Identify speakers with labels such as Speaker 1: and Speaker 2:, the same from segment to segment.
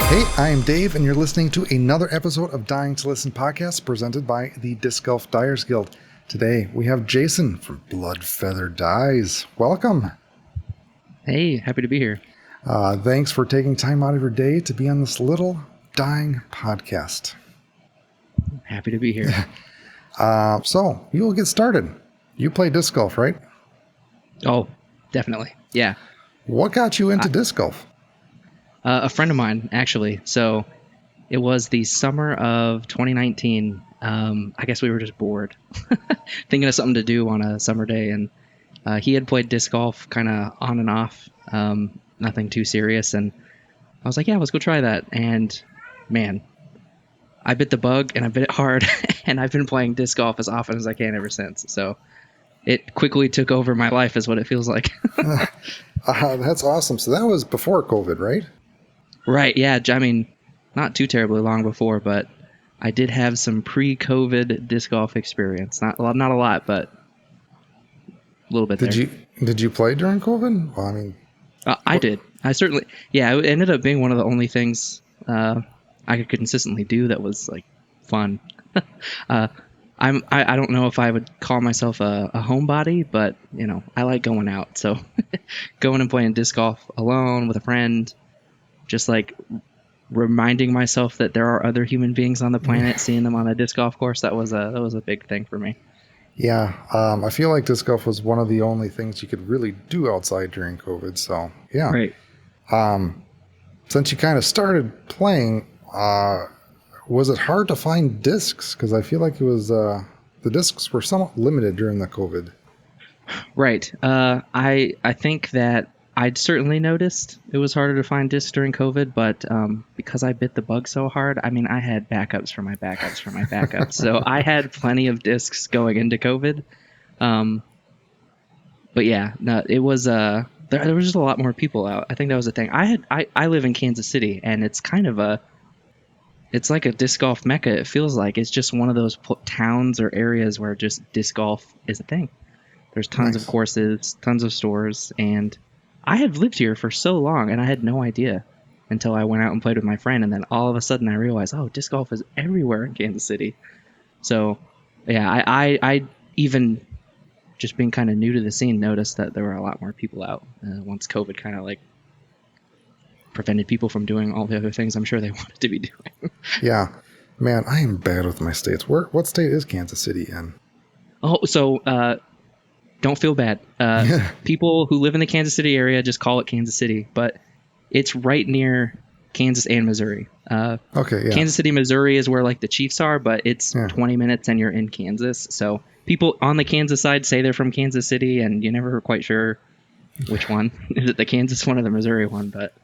Speaker 1: Hey, I am Dave, and you're listening to another episode of Dying to Listen podcast presented by the Disc Golf Dyers Guild. Today, we have Jayson from Blood Feather Dyes. Welcome.
Speaker 2: Hey, happy to be here.
Speaker 1: Thanks for taking time out of your day to be on this little dying podcast.
Speaker 2: Happy to be here.
Speaker 1: So, you will get started. You play disc golf, right?
Speaker 2: Oh, definitely. Yeah.
Speaker 1: What got you into disc golf?
Speaker 2: A friend of mine, actually. So it was the summer of 2019. I guess we were just bored, thinking of something to do on a summer day. And he had played disc golf kind of on and off, nothing too serious. And I was like, yeah, let's go try that. And man, I bit the bug and I bit it hard. And I've been playing disc golf as often as I can ever since. So it quickly took over my life is what it feels like.
Speaker 1: That's awesome. So that was before COVID, right?
Speaker 2: Right, yeah. I mean, not too terribly long before, but I did have some pre-COVID disc golf experience. Not a lot, but a little bit there.
Speaker 1: Did you play during COVID? Well, I mean...
Speaker 2: I did. I certainly... Yeah, it ended up being one of the only things I could consistently do that was, like, fun. I don't know if I would call myself a homebody, but, you know, I like going out. So going and playing disc golf alone with a friend... Just like reminding myself that there are other human beings on the planet, seeing them on a disc golf course, that was a big thing for me.
Speaker 1: Yeah, I feel like disc golf was one of the only things you could really do outside during COVID. So yeah,
Speaker 2: Right.
Speaker 1: Since you kind of started playing, was it hard to find discs? Because I feel like it was the discs were somewhat limited during the COVID.
Speaker 2: Right. I think that I'd certainly noticed it was harder to find discs during COVID, but because I bit the bug so hard, I mean, I had backups for my backups for my backups. So I had plenty of discs going into COVID. But yeah, no, it was there was just a lot more people out. I think that was the thing. I live in Kansas City, and it's kind of it's like a disc golf mecca. It feels like it's just one of those towns or areas where just disc golf is a thing. There's tons of courses, tons of stores, and I had lived here for so long, and I had no idea until I went out and played with my friend, and then all of a sudden I realized, oh, disc golf is everywhere in Kansas City. So, yeah, I even just being kind of new to the scene noticed that there were a lot more people out once COVID kind of like prevented people from doing all the other things I'm sure they wanted to be doing.
Speaker 1: Yeah, man, I am bad with my states. What state is Kansas City in?
Speaker 2: Oh, so don't feel bad. People who live in the Kansas City area just call it Kansas City, but it's right near Kansas and Missouri.
Speaker 1: Okay, yeah.
Speaker 2: Kansas City, Missouri is where like the Chiefs are, but it's 20 minutes and you're in Kansas. So people on the Kansas side say they're from Kansas City, and you're never quite sure which one. Is it the Kansas one or the Missouri one? But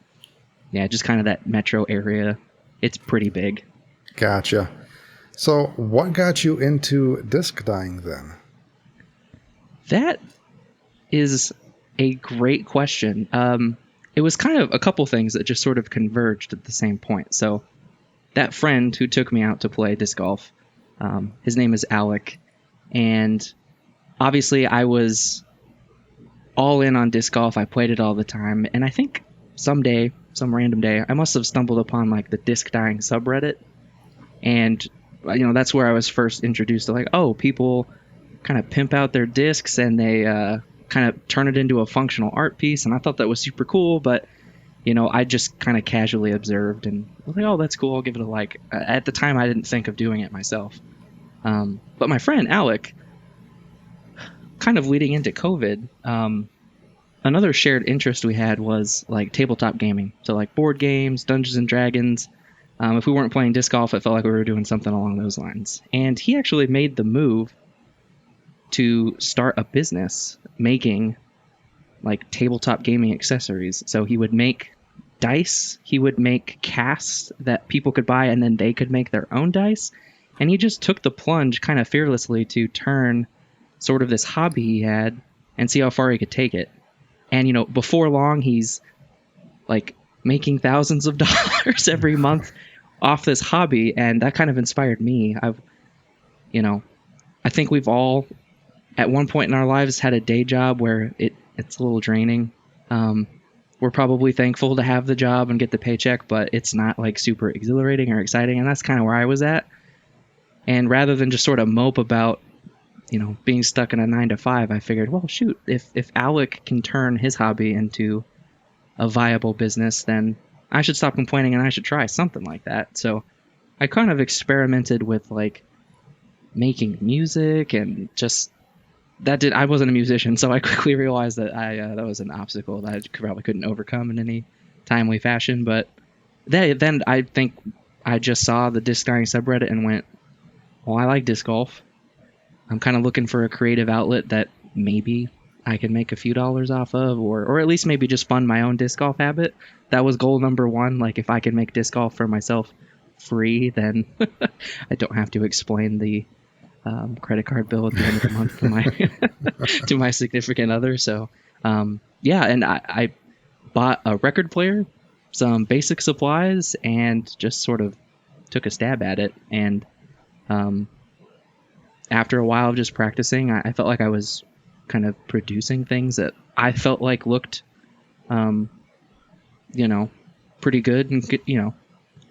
Speaker 2: yeah, just kind of that metro area. It's pretty big.
Speaker 1: Gotcha. So what got you into disc dyeing then?
Speaker 2: That is a great question. It was kind of a couple things that just sort of converged at the same point. So that friend who took me out to play disc golf, his name is Alec. And obviously I was all in on disc golf. I played it all the time. And I think some random day, I must have stumbled upon like the disc dyeing subreddit. And, you know, that's where I was first introduced to like, oh, people kind of pimp out their discs and they kind of turn it into a functional art piece. And I thought that was super cool, but you know, I just kind of casually observed and was like, oh, that's cool, I'll give it a like. At the time I didn't think of doing it myself, but my friend Alec, kind of leading into COVID, another shared interest we had was like tabletop gaming, so like board games, Dungeons and Dragons. If we weren't playing disc golf, it felt like we were doing something along those lines. And he actually made the move to start a business making like tabletop gaming accessories. So he would make dice, he would make casts that people could buy, and then they could make their own dice. And he just took the plunge kind of fearlessly to turn sort of this hobby he had and see how far he could take it. And, you know, before long, he's like making thousands of dollars every month off this hobby. And that kind of inspired me. I think we've all at one point in our lives had a day job where it's a little draining. we're probably thankful to have the job and get the paycheck, but it's not like super exhilarating or exciting. And that's kind of where I was at. And rather than just sort of mope about, being stuck in a 9 to 5, I figured, well, shoot, if Alec can turn his hobby into a viable business, then I should stop complaining and I should try something like that. So I kind of experimented with like making music and just I wasn't a musician, so I quickly realized that that was an obstacle that I probably couldn't overcome in any timely fashion. But then I think I just saw the disc dying subreddit and went, well, I like disc golf. I'm kind of looking for a creative outlet that maybe I can make a few dollars off of, or at least maybe just fund my own disc golf habit. That was goal number one. Like, if I can make disc golf for myself free, then I don't have to explain the credit card bill at the end of the month to my to my significant other. So yeah, and I bought a record player, some basic supplies, and just sort of took a stab at it. And after a while of just practicing, I felt like I was kind of producing things that I felt like looked pretty good. And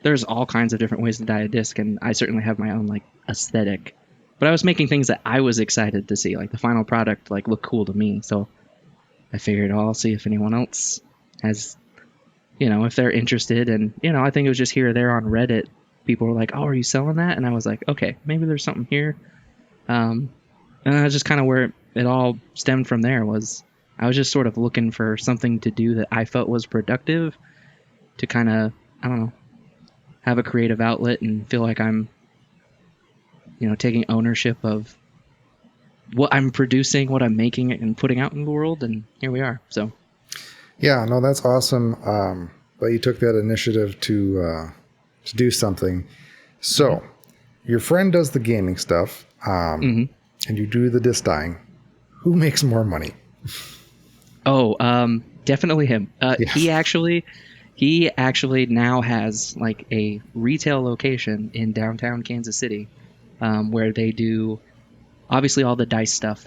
Speaker 2: there's all kinds of different ways to dye a disc, and I certainly have my own like aesthetic. But I was making things that I was excited to see, like the final product like looked cool to me. So I figured, oh, I'll see if anyone else has, if they're interested. And I think it was just here or there on Reddit, people were like, oh, are you selling that? And I was like, okay, maybe there's something here. And that's just kind of where it all stemmed from. There was, I was just sort of looking for something to do that I felt was productive, to kind of, I don't know, have a creative outlet and feel like I'm, taking ownership of what I'm producing, what I'm making and putting out in the world. And here we are. So
Speaker 1: yeah, no, that's awesome. But you took that initiative to do something. So your friend does the gaming stuff, and you do the disc dyeing. Who makes more money?
Speaker 2: Oh, definitely him.
Speaker 1: Yes.
Speaker 2: He actually now has like a retail location in downtown Kansas City, where they do obviously all the dice stuff.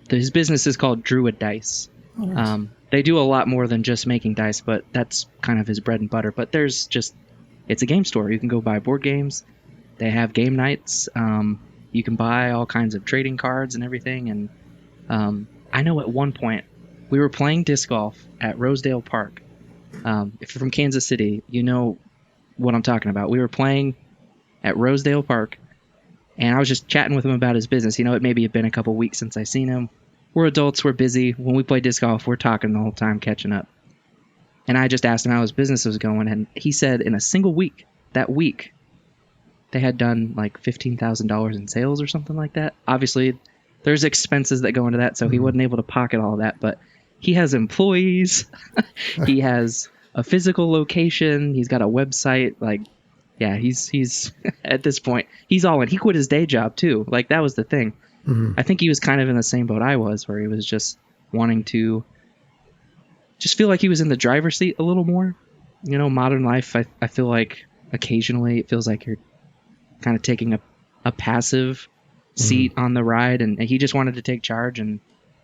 Speaker 2: His business is called Druid Dice.
Speaker 1: Oh, nice.
Speaker 2: They do a lot more than just making dice, but that's kind of his bread and butter. But it's a game store. You can go buy board games. They have game nights. You can buy all kinds of trading cards and everything. And I know at one point we were playing disc golf at Rosedale Park. If you're from Kansas City, you know what I'm talking about. We were playing at Rosedale Park, and I was just chatting with him about his business. It maybe had been a couple weeks since I seen him. We're adults, we're busy. When we play disc golf, we're talking the whole time, catching up. And I just asked him how his business was going, and he said in a single week, that week, they had done like $15,000 in sales or something like that. Obviously, there's expenses that go into that, so he wasn't able to pocket all that, but he has employees. He has a physical location. He's got a website. Like, yeah, he's at this point, he's all in. He quit his day job too. Like, that was the thing. I think he was kind of in the same boat I was, where he was just wanting to just feel like he was in the driver's seat a little more. Modern life, I feel like occasionally it feels like you're kind of taking a passive seat on the ride, and he just wanted to take charge. And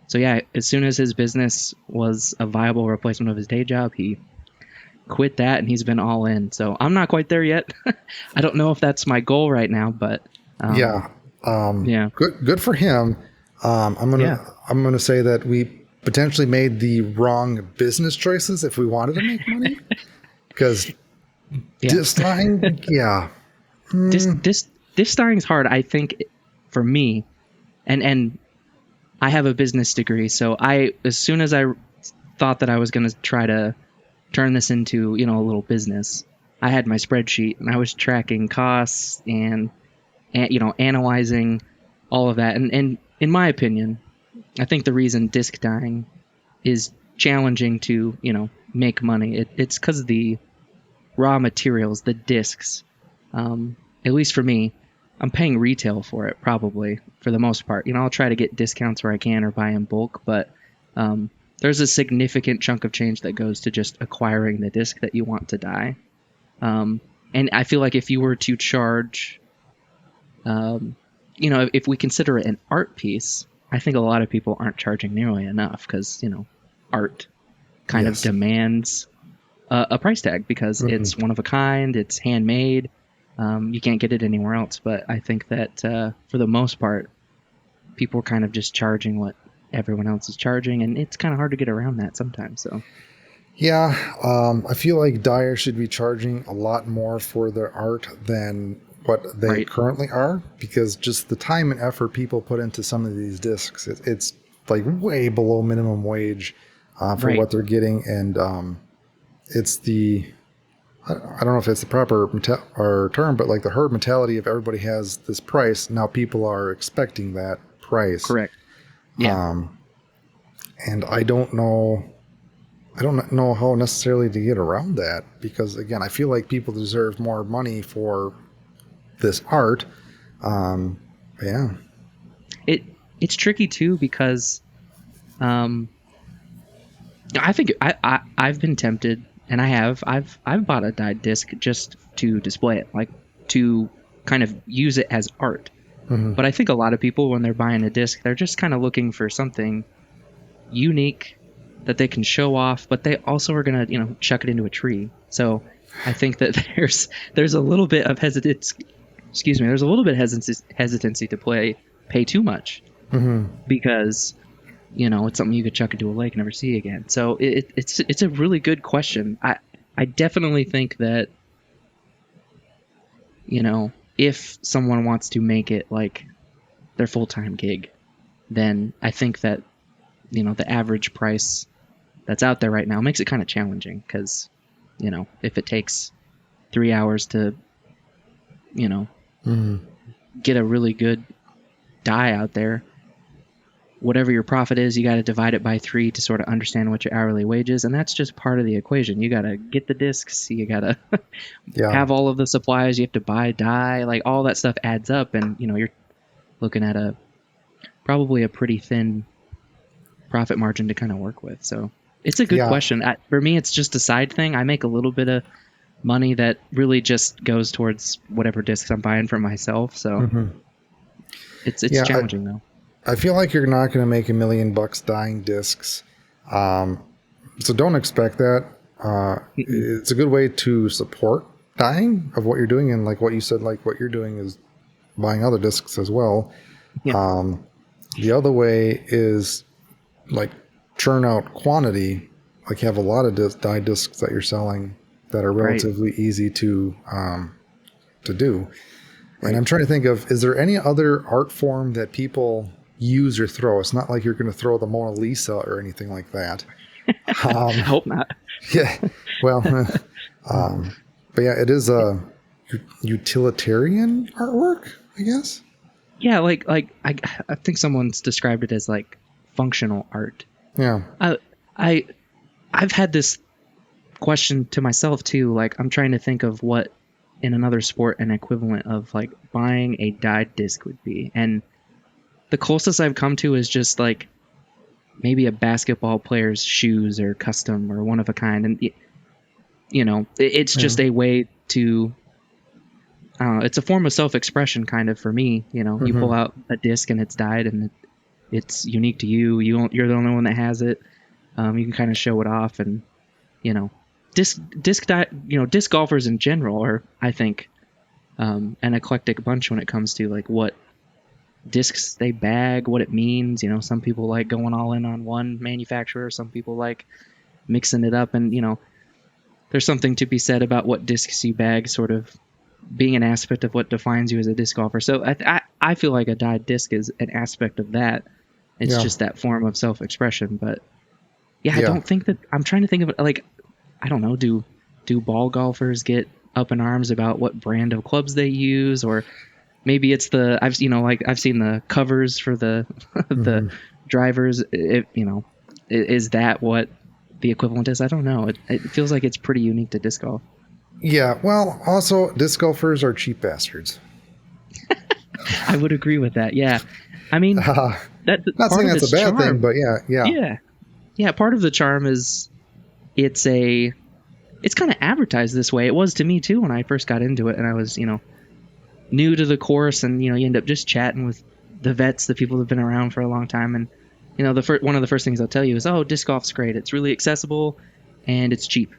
Speaker 2: so, yeah, as soon as his business was a viable replacement of his day job, he quit that, and he's been all in. So I'm not quite there yet. I don't know if that's my goal right now, but
Speaker 1: yeah. Good for him. I'm gonna say that we potentially made the wrong business choices if we wanted to make money, because disc dyeing,
Speaker 2: disc dyeing is hard. I think for me, and I have a business degree, so as soon as I thought that I was going to try to turn this into a little business, I had my spreadsheet and I was tracking costs and analyzing all of that. And in my opinion, I think the reason disc dyeing is challenging to make money, it's because of the raw materials, the discs. At least for me, I'm paying retail for it, probably, for the most part. I'll try to get discounts where I can or buy in bulk, but there's a significant chunk of change that goes to just acquiring the disc that you want to dye. And I feel like if you were to charge, if we consider it an art piece, I think a lot of people aren't charging nearly enough because, art. kind of
Speaker 1: Yes.
Speaker 2: demands a price tag because it's one of a kind, it's handmade. You can't get it anywhere else. But I think that for the most part, people are kind of just charging what everyone else is charging, and it's kind of hard to get around that sometimes. So
Speaker 1: Yeah, I feel like dyers should be charging a lot more for their art than what they
Speaker 2: Right.
Speaker 1: currently are, because just the time and effort people put into some of these discs, it's like way below minimum wage for
Speaker 2: Right.
Speaker 1: what they're getting, and it's the I don't know if it's the proper or term, but like the herd mentality of everybody has this price. Now people are expecting that price.
Speaker 2: Correct. Yeah.
Speaker 1: And I don't know how necessarily to get around that, because again, I feel like people deserve more money for this art. Yeah.
Speaker 2: It's tricky too because I think I've been tempted, and I've bought a dyed disc just to display it, like to kind of use it as art. But I think a lot of people, when they're buying a disc, they're just kind of looking for something unique that they can show off, but they also are going to, chuck it into a tree. So I think that there's a little bit of hesitancy. Excuse me. There's a little bit of hesitancy to pay too much because it's something you could chuck into a lake and never see again. So it's a really good question. I definitely think that if someone wants to make it like their full-time gig, then I think that the average price that's out there right now makes it kind of challenging because if it takes 3 hours to get a really good dye out there, whatever your profit is, you got to divide it by 3 to sort of understand what your hourly wage is, and that's just part of the equation. You got to get the discs, you got to have all of the supplies, you have to buy dye, like all that stuff adds up, and you're looking at probably a pretty thin profit margin to kind of work with. So it's a good question. For me, it's just a side thing. I make a little bit of money that really just goes towards whatever discs I'm buying for myself. So it's challenging though.
Speaker 1: I feel like you're not going to make $1 million dyeing discs. So don't expect that. It's a good way to support dyeing of what you're doing. And like what you said, like what you're doing is buying other discs as well. Yeah. The other way is like churn out quantity, like you have a lot of dye discs that you're selling that are relatively easy to do. And I'm trying to think of, is there any other art form that people use or throw? It's not like you're going to throw the Mona Lisa or anything like that.
Speaker 2: I hope not.
Speaker 1: Yeah. Well, but yeah, it is a utilitarian artwork, I guess.
Speaker 2: Yeah. Like I think someone's described it as like functional art.
Speaker 1: Yeah.
Speaker 2: I've had this question to myself too. Like I'm trying to think of what in another sport an equivalent of like buying a dyed disc would be, and the closest I've come to is just like maybe a basketball player's shoes or custom or one of a kind, and it's just a way to it's a form of self-expression kind of for me. You pull out a disc and it's dyed and it's unique to you. You're the only one that has it. You can kind of show it off, and disc golfers in general are, I think, an eclectic bunch when it comes to like what discs they bag, what it means. Some people like going all in on one manufacturer, some people like mixing it up, and there's something to be said about what discs you bag sort of being an aspect of what defines you as a disc golfer. So I feel like a dyed disc is an aspect of that. It's just that form of self-expression. But I don't think that, I'm trying to think of it like, I don't know, do ball golfers get up in arms about what brand of clubs they use? Or maybe it's I've seen the covers for the the drivers. Is that what the equivalent is? I don't know. It feels like it's pretty unique to disc golf.
Speaker 1: Yeah. Well, also disc golfers are cheap bastards.
Speaker 2: I would agree with that. Yeah. I mean, that's
Speaker 1: not saying that's a bad thing, but yeah.
Speaker 2: Part of the charm is it's kind of advertised this way. It was to me too when I first got into it, and I was new to the course, and you end up just chatting with the vets, the people that've been around for a long time, and one of the first things I'll tell you is, oh, disc golf's great. It's really accessible and it's cheap.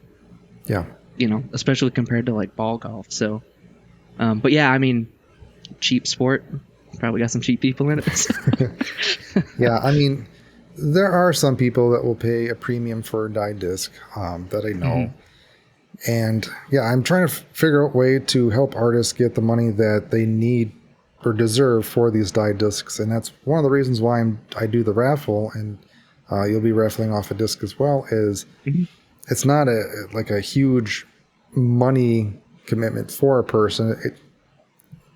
Speaker 1: Yeah.
Speaker 2: Especially compared to like ball golf. So, but yeah, I mean, cheap sport. Probably got some cheap people in it.
Speaker 1: Yeah, I mean, there are some people that will pay a premium for a die disc that I know. And yeah, I'm trying to figure out a way to help artists get the money that they need or deserve for these die discs. And that's one of the reasons why I do the raffle, and you'll be raffling off a disc as well, is it's not a huge money commitment for a person.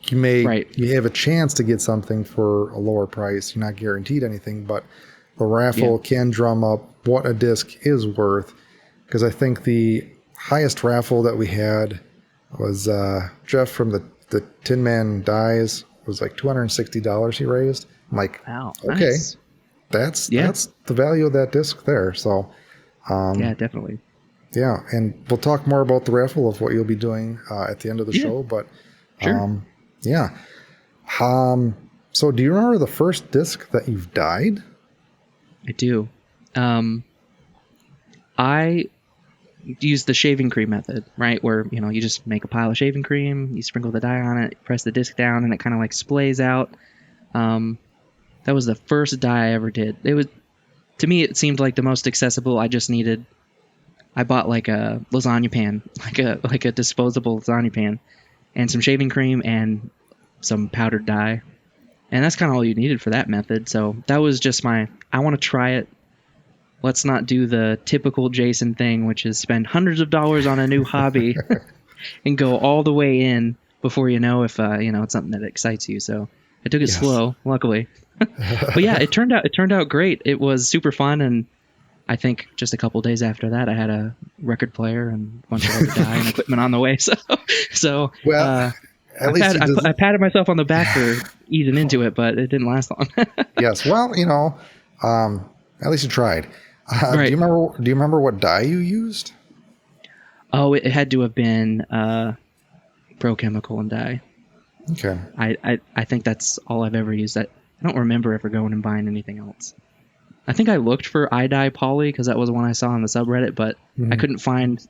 Speaker 1: You have a chance to get something for a lower price. You're not guaranteed anything, but the raffle can drum up what a disc is worth. Because I think the highest raffle that we had was Jeff from the Tin Man Dies was like $260 he raised. I'm like,
Speaker 2: wow,
Speaker 1: okay,
Speaker 2: nice.
Speaker 1: That's the value of that disc there. So
Speaker 2: yeah, definitely.
Speaker 1: Yeah, and we'll talk more about the raffle of what you'll be doing at the end of the show. But
Speaker 2: sure.
Speaker 1: Yeah. So do you remember the first disc that you've dyed?
Speaker 2: I do. I use the shaving cream method, right? Where, you just make a pile of shaving cream, you sprinkle the dye on it, press the disc down, and it kind of like splays out. That was the first dye I ever did. To me, it seemed like the most accessible. I bought like a lasagna pan, like a disposable lasagna pan, and some shaving cream and some powdered dye. And that's kind of all you needed for that method. So that was just I want to try it. Let's not do the typical Jayson thing, which is spend hundreds of dollars on a new hobby and go all the way in before you know if it's something that excites you. So I took it slow, luckily. But yeah, it turned out great. It was super fun, and I think just a couple days after that, I had a record player and a bunch of other dye and equipment on the way. So
Speaker 1: well,
Speaker 2: I patted myself on the back for easing into it, but it didn't last long.
Speaker 1: Yes, well, at least you tried.
Speaker 2: Right.
Speaker 1: Do you remember what dye you used?
Speaker 2: Oh, it had to have been Pro Chemical and dye.
Speaker 1: Okay.
Speaker 2: I think that's all I've ever used. I don't remember ever going and buying anything else. I think I looked for iDye Poly because that was one I saw on the subreddit, but I couldn't find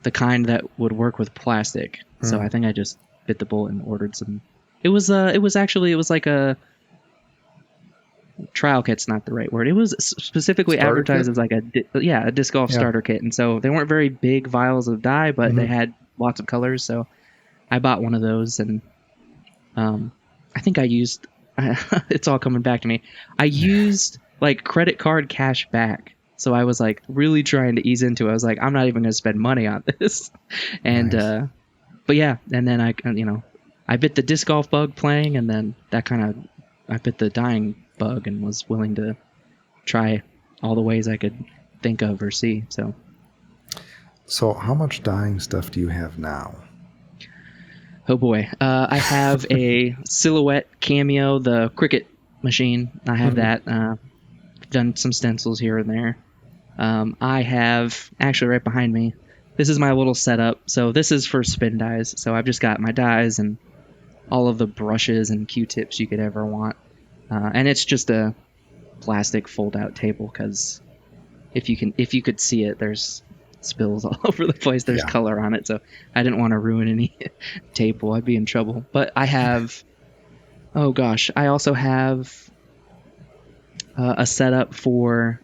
Speaker 2: the kind that would work with plastic. So I think I just bit the bullet and ordered some. It was like a trial kit's not the right word. It was specifically
Speaker 1: starter
Speaker 2: advertised
Speaker 1: kit?
Speaker 2: as like a disc golf starter kit, and so they weren't very big vials of dye, but they had lots of colors. So I bought one of those, and I think I used. It's all coming back to me. I used like credit card cash back. So I was like really trying to ease into it. I was like, I'm not even going to spend money on this. And,
Speaker 1: nice.
Speaker 2: But yeah, and then I bit the disc golf bug playing, and then I bit the dying bug and was willing to try all the ways I could think of or see.
Speaker 1: So how much dyeing stuff do you have now?
Speaker 2: Oh boy. I have a Silhouette Cameo, the Cricut machine. I have that. Done some stencils here and there. I have, actually right behind me, this is my little setup. So this is for spin dyes. So I've just got my dyes and all of the brushes and Q-tips you could ever want. And it's just a plastic fold-out table because if you could see it, there's spills all over the place. There's color on it. So I didn't want to ruin any table. I'd be in trouble. But I have, oh gosh, I also have a setup for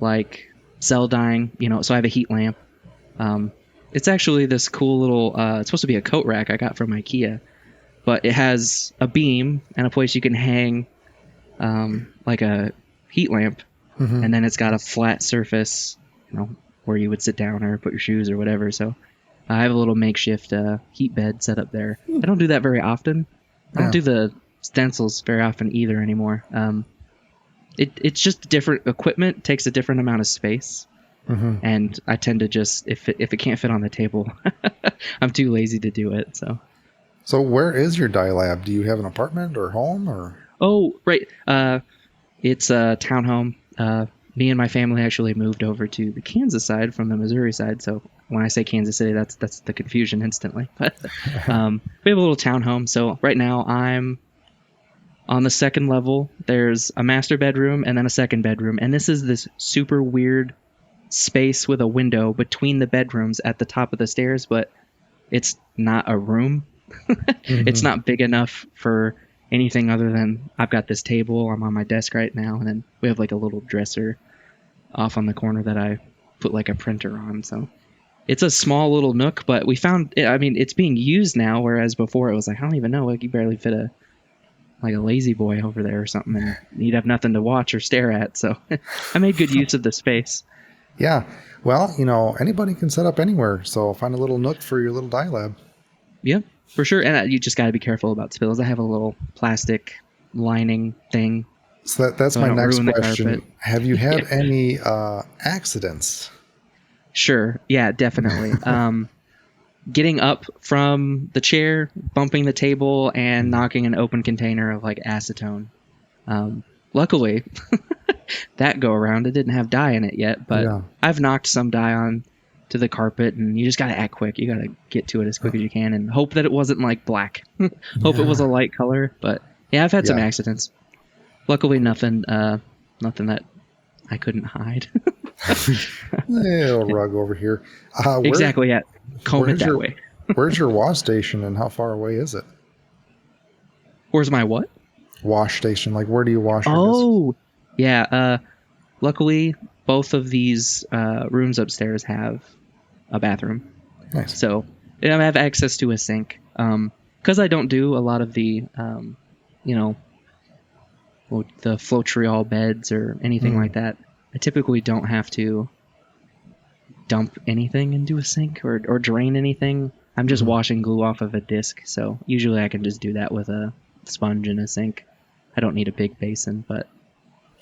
Speaker 2: like cell dyeing, so I have a heat lamp. It's actually this cool little it's supposed to be a coat rack I got from IKEA, but it has a beam and a place you can hang like a heat lamp, and then it's got a flat surface, where you would sit down or put your shoes or whatever. So I have a little makeshift heat bed set up there. I don't do that very often. I don't do the stencils very often either anymore. It's just different equipment, takes a different amount of space, and I tend to just if it can't fit on the table, I'm too lazy to do it. So
Speaker 1: where is your dye lab? Do you have an apartment or home or?
Speaker 2: Oh, right. It's a townhome. Me and my family actually moved over to the Kansas side from the Missouri side. So when I say Kansas City, that's the confusion instantly. But we have a little townhome. So right now I'm On the second level, there's a master bedroom and then a second bedroom. And this super weird space with a window between the bedrooms at the top of the stairs, but it's not a room. It's not big enough for anything other than I've got this table. I'm on my desk right now. And then we have like a little dresser off on the corner that I put like a printer on. So it's a small little nook, but we found, I mean, it's being used now. Whereas before it was like, I don't even know, like you barely fit a lazy boy over there or something, and you'd have nothing to watch or stare at. So I made good use of the space.
Speaker 1: Yeah. Well, you know, anybody can set up anywhere. So find a little nook for your little dye lab.
Speaker 2: Yeah, for sure. And you just got to be careful about spills. I have a little plastic lining thing.
Speaker 1: So that's my next question. Have you had any accidents?
Speaker 2: Sure. Yeah, definitely. Getting up from the chair, bumping the table, and knocking an open container of like acetone. Luckily, that go around, it didn't have dye in it yet, but I've knocked some dye on to the carpet, and you just got to act quick. You got to get to it as quick as you can and hope that it wasn't like black. Hope it was a light color. But yeah, I've had some accidents. Luckily, nothing that I couldn't hide.
Speaker 1: Little rug over here.
Speaker 2: Exactly, yeah. Comb it that way.
Speaker 1: Where's your wash station and how far away is it?
Speaker 2: Where's my what?
Speaker 1: Wash station. Like, where do you wash your discs?
Speaker 2: Yeah. Luckily, both of these rooms upstairs have a bathroom.
Speaker 1: Nice.
Speaker 2: So I have access to a sink. Because I don't do a lot of the, the Floetrol beds or anything like that, I typically don't have to dump anything into a sink or drain anything. I'm just washing glue off of a disc, so usually I can just do that with a sponge in a sink. I don't need a big basin, but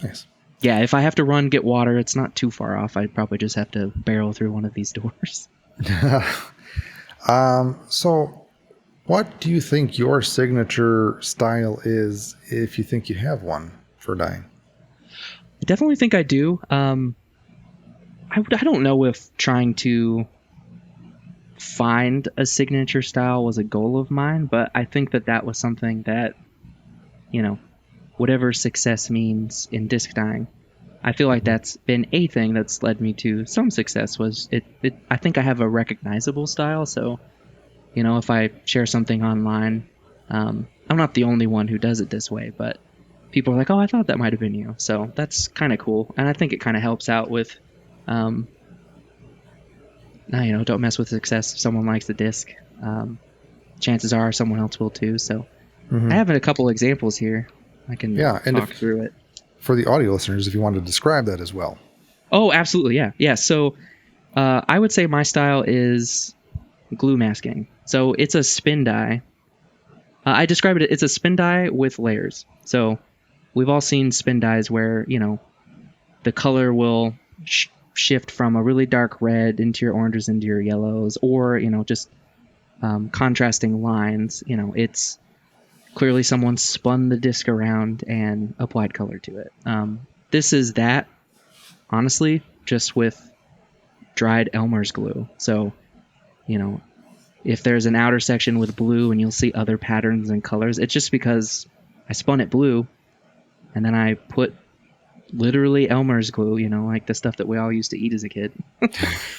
Speaker 1: nice.
Speaker 2: Yeah, if I have to get water, it's not too far off. I'd probably just have to barrel through one of these doors.
Speaker 1: So what do you think your signature style is, if you think you have one for dyeing?
Speaker 2: I definitely think I do. I don't know if trying to find a signature style was a goal of mine, but I think that was something that, whatever success means in disc dyeing, I feel like that's been a thing that's led me to some success. Was it I think I have a recognizable style, so if I share something online, I'm not the only one who does it this way, but people are like, oh, I thought that might have been you. So that's kind of cool. And I think it kind of helps out with, don't mess with success. If someone likes the disc, chances are someone else will too. So I have a couple examples here. I can talk through it.
Speaker 1: For the audio listeners, if you want to describe that as well.
Speaker 2: Oh, absolutely. Yeah. Yeah. So I would say my style is glue masking. So it's a spin dye. I describe it, it's a spin dye with layers. So we've all seen spin dyes where, the color will shift from a really dark red into your oranges into your yellows, or, just contrasting lines. It's clearly someone spun the disc around and applied color to it. This is that, honestly, just with dried Elmer's glue. So, if there's an outer section with blue and you'll see other patterns and colors, it's just because I spun it blue and then I put literally Elmer's glue, like the stuff that we all used to eat as a kid.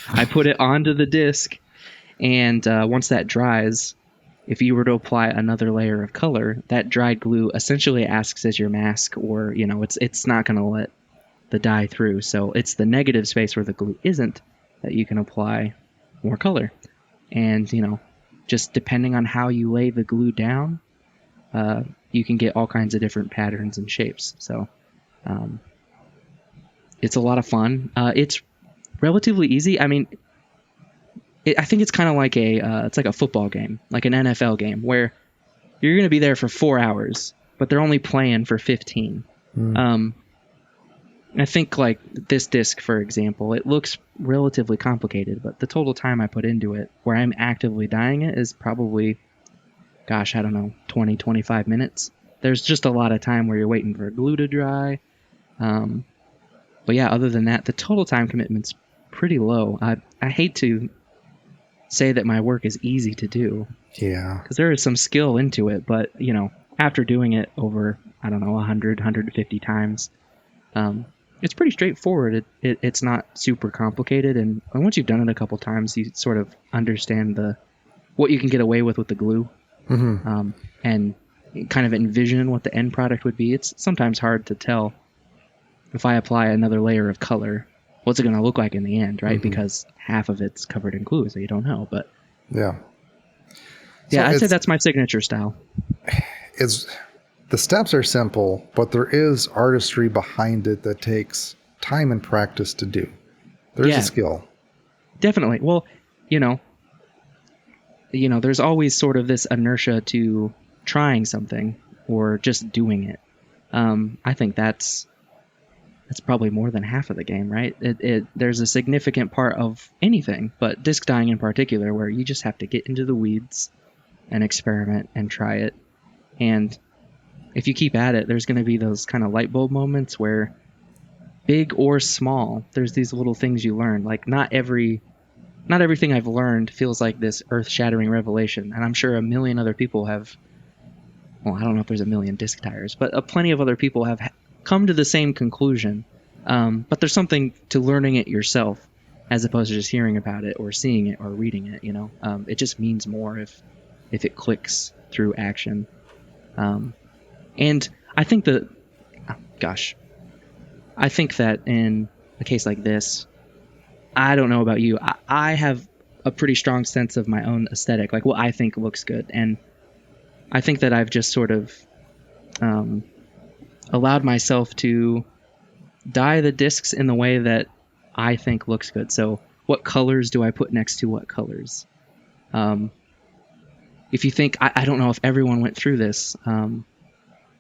Speaker 2: I put it onto the disc, and once that dries, if you were to apply another layer of color, that dried glue essentially acts as your mask, or, it's not going to let the dye through. So it's the negative space where the glue isn't that you can apply more color. And, just depending on how you lay the glue down, you can get all kinds of different patterns and shapes. So it's a lot of fun. It's relatively easy. I mean, I think it's kind of like it's like a football game, like an NFL game, where you're going to be there for 4 hours, but they're only playing for 15. I think like this disc, for example, it looks relatively complicated, but the total time I put into it, where I'm actively dyeing it, is probably, 20, 25 minutes. There's just a lot of time where you're waiting for glue to dry. But yeah, other than that, the total time commitment's pretty low. I hate to say that my work is easy to do.
Speaker 1: Yeah.
Speaker 2: Because there is some skill into it, but, after doing it over, I don't know, 100, 150 times, it's pretty straightforward. It's not super complicated, and once you've done it a couple times, you sort of understand what you can get away with the glue, and kind of envision what the end product would be. It's sometimes hard to tell if I apply another layer of color, what's it going to look like in the end, right? Because half of it's covered in glue, so you don't know. But
Speaker 1: yeah,
Speaker 2: I'd say that's my signature style.
Speaker 1: The steps are simple, but there is artistry behind it that takes time and practice to do. There's a skill. Definitely.
Speaker 2: Well, there's always sort of this inertia to trying something or just doing it. I think that's probably more than half of the game, right? There's a significant part of anything, but disc dyeing in particular, where you just have to get into the weeds and experiment and try it. And if you keep at it, there's going to be those kind of light bulb moments where, big or small, there's these little things you learn. Like not everything I've learned feels like this earth-shattering revelation. And I'm sure a million other people have, well, I don't know if there's a million disc dyers, but plenty of other people have come to the same conclusion. But there's something to learning it yourself as opposed to just hearing about it or seeing it or reading it, It just means more if it clicks through action. And I think I think that in a case like this, I don't know about you, I have a pretty strong sense of my own aesthetic, like what I think looks good. And I think that I've just sort of allowed myself to dye the discs in the way that I think looks good. So what colors do I put next to what colors? If you think, I don't know if everyone went through this,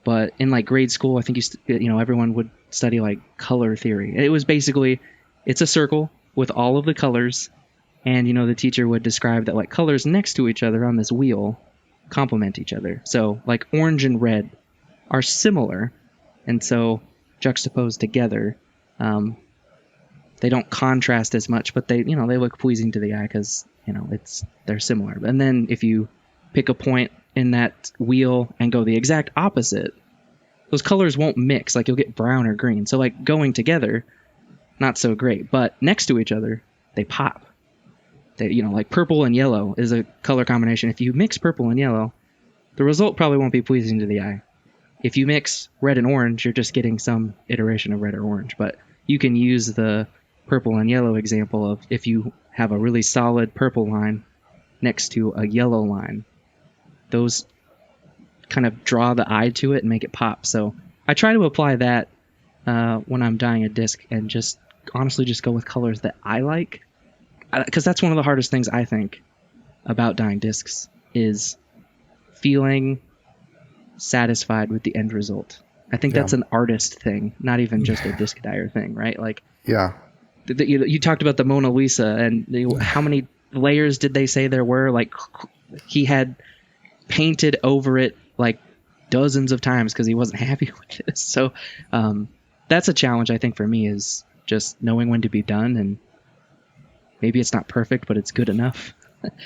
Speaker 2: but in like grade school, I think everyone would study like color theory. It was basically, it's a circle with all of the colors, and the teacher would describe that like colors next to each other on this wheel complement each other. So like orange and red are similar, and so juxtaposed together, they don't contrast as much, but they look pleasing to the eye because they're similar. And then if you pick a point in that wheel and go the exact opposite, those colors won't mix. Like you'll get brown or green. So like going together, not so great, but next to each other, they pop. They, like purple and yellow is a color combination. If you mix purple and yellow, the result probably won't be pleasing to the eye. If you mix red and orange, you're just getting some iteration of red or orange. But you can use the purple and yellow example of if you have a really solid purple line next to a yellow line, those kind of draw the eye to it and make it pop. So I try to apply that when I'm dyeing a disc, and just honestly just go with colors that I like, because that's one of the hardest things I think about dyeing discs is feeling satisfied with the end result. I think that's an artist thing, not even just a disc dyer thing, right? Like, you talked about the Mona Lisa, and how many layers did they say there were? Like, he had painted over it like dozens of times because he wasn't happy with it. So that's a challenge, I think, for me, is just knowing when to be done. And maybe it's not perfect, but it's good enough.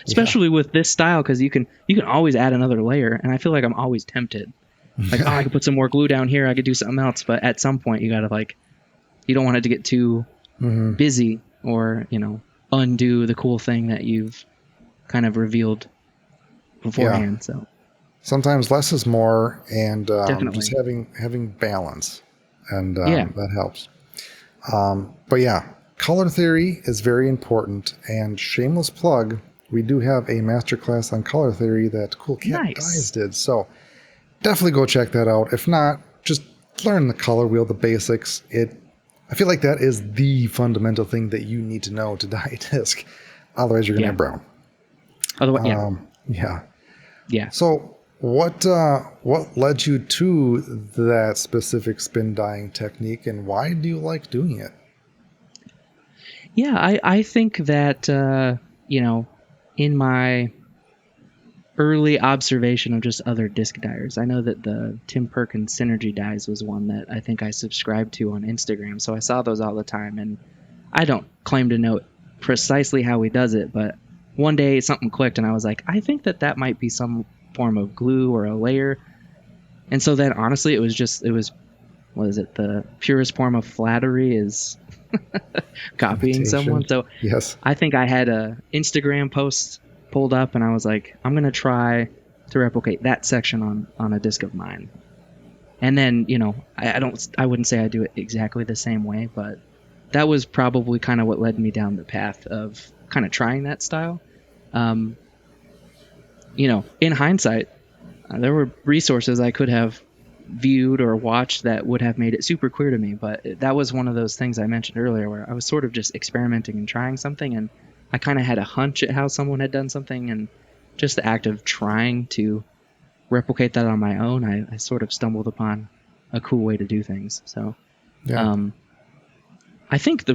Speaker 2: Especially with this style, because you can always add another layer, and I feel like I'm always tempted. Like, I could put some more glue down here, I could do something else, but at some point you gotta you don't want it to get too busy or undo the cool thing that you've kind of revealed beforehand. So
Speaker 1: sometimes less is more, and
Speaker 2: Definitely.
Speaker 1: just having balance, and that helps. But color theory is very important, and shameless plug, we do have a masterclass on color theory that Cool Cat Dyes did. So definitely go check that out. If not, just learn the color wheel, the basics. I feel like that is the fundamental thing that you need to know to dye a disc. Otherwise, you're going to have brown.
Speaker 2: Otherwise,
Speaker 1: Yeah. So what led you to that specific spin dyeing technique, and why do you like doing it?
Speaker 2: Yeah, I think that, in my early observation of just other disc dyers, I know that the Tim Perkins Synergy dyes was one that I think I subscribed to on Instagram. So I saw those all the time, and I don't claim to know precisely how he does it, but one day something clicked and I was like, I think that might be some form of glue or a layer. And so then honestly, it was, what is it? The purest form of flattery is copying someone. So
Speaker 1: Yes.
Speaker 2: I think I had a Instagram post pulled up and I was like, I'm going to try to replicate that section on a disc of mine. And then, I wouldn't say I do it exactly the same way, but that was probably kind of what led me down the path of kind of trying that style. In hindsight, there were resources I could have viewed or watched that would have made it super clear to me, but that was one of those things I mentioned earlier where I was sort of just experimenting and trying something, and I kind of had a hunch at how someone had done something, and just the act of trying to replicate that on my own, I sort of stumbled upon a cool way to do things. So I think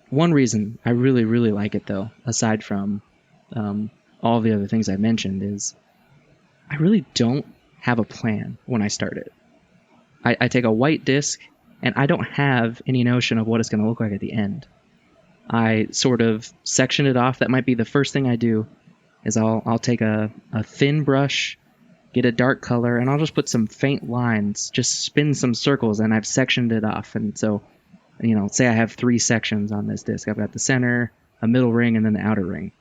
Speaker 2: one reason I really, really like it, though, aside from all the other things I mentioned, is I really don't have a plan when I start it. I take a white disc, and I don't have any notion of what it's going to look like at the end. I sort of section it off. That might be the first thing I do, is I'll take a thin brush, get a dark color, and I'll just put some faint lines, just spin some circles, and I've sectioned it off. And so, say I have 3 sections on this disc. I've got the center, a middle ring, and then the outer ring.